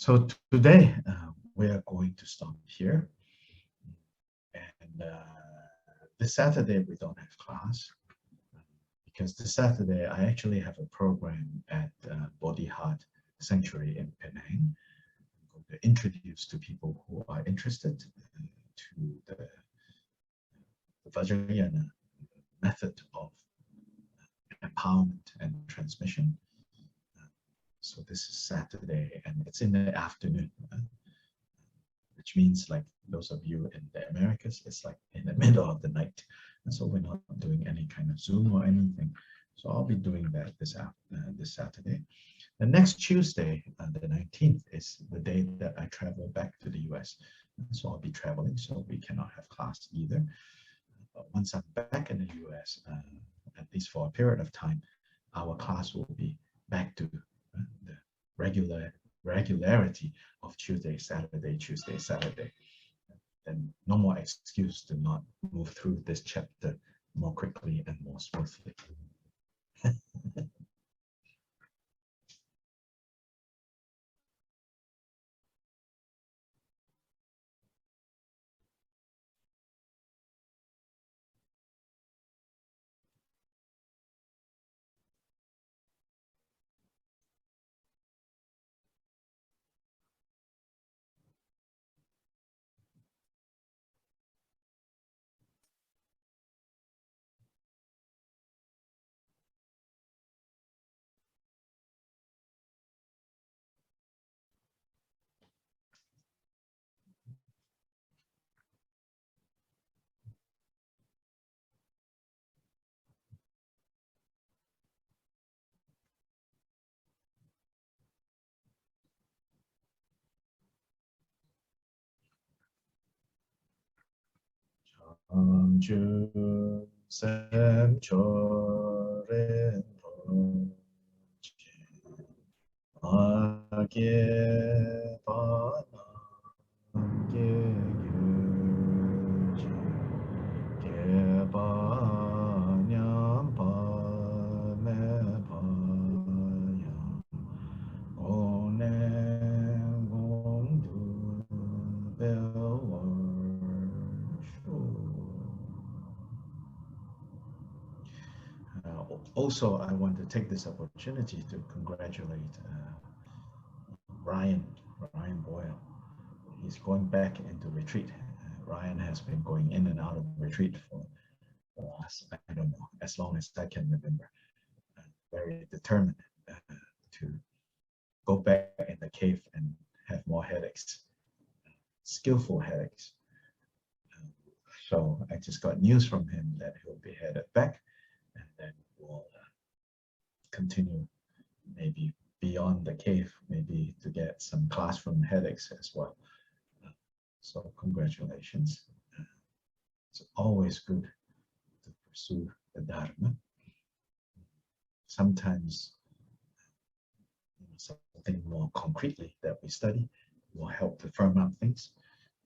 So today we are going to stop here, and this Saturday we don't have class because this Saturday I actually have a program at Bodhicharyavatara sanctuary in Penang. I'm going to introduce to people who are interested to the Vajrayana method of empowerment and transmission. So this is Saturday, and it's in the afternoon, which means, like those of you in the Americas, it's like in the middle of the night. And so we're not doing any kind of Zoom or anything. So I'll be doing that this Saturday. The next Tuesday, the 19th, is the day that I travel back to the US. So I'll be traveling, so we cannot have class either. But once I'm back in the US, at least for a period of time, our class will be back to the regularity of Tuesday, Saturday, Tuesday, Saturday. Then no more excuse to not move through this chapter more quickly and more smoothly. Jun Sam Choren Age Pana Ge Gyuji Ge Ba Nyam Pa Me Pa Yam Onen Gong Du Bel Also, I want to take this opportunity to congratulate Ryan Boyle. He's going back into retreat. Ryan has been going in and out of retreat for the last, I don't know, as long as I can remember. Very determined to go back in the cave and have more headaches, skillful headaches. So I just got news from him that he'll be headed back, and then we'll continue maybe beyond the cave, maybe to get some classroom headaches as well. So congratulations. It's always good to pursue the Dharma. Sometimes something more concretely that we study will help to firm up things.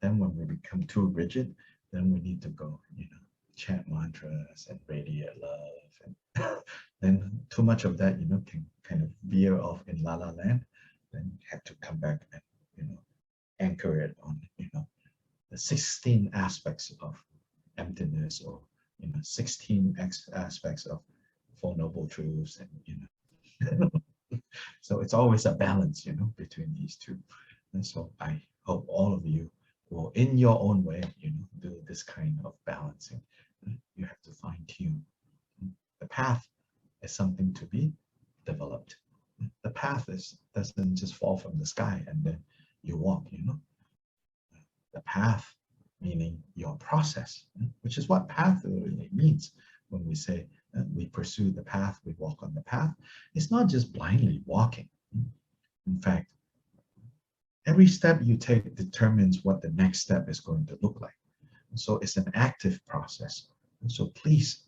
Then when we become too rigid, then we need to go, chant mantras and radiate love, and then too much of that, can kind of veer off in la la land. Then have to come back and anchor it on the 16 aspects of emptiness, or 16 aspects of Four Noble Truths, and so it's always a balance between these two. And so I hope all of you will, in your own way, do this kind of balancing. You have to fine-tune. The path is something to be developed. The path doesn't just fall from the sky and then you walk. The path, meaning your process, which is what path really means. When we say we pursue the path, we walk on the path, it's not just blindly walking. In fact, every step you take determines what the next step is going to look like. So it's an active process. And so please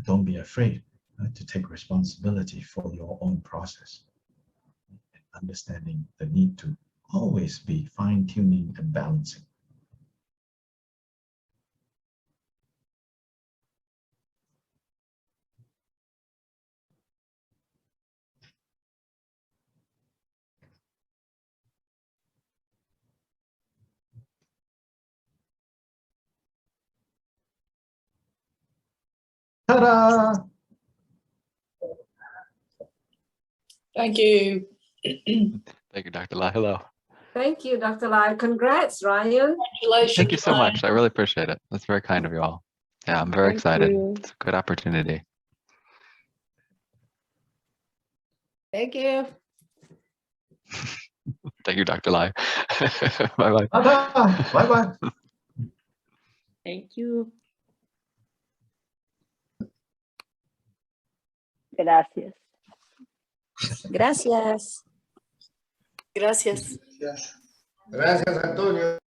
don't be afraid to take responsibility for your own process. And understanding the need to always be fine-tuning and balancing. Ta-da! Thank you. Thank you, Dr. Lai. Hello. Thank you, Dr. Lai. Congrats, Ryan. Congratulations. Thank you so Ryan. much. I really appreciate it. That's very kind of you all. Yeah, I'm very Thank excited. you. It's a good opportunity. Thank you. Thank you, Dr. Lai. Bye-bye. Bye-bye. Bye-bye. Thank you. Gracias. Gracias. Gracias. Gracias, Antonio.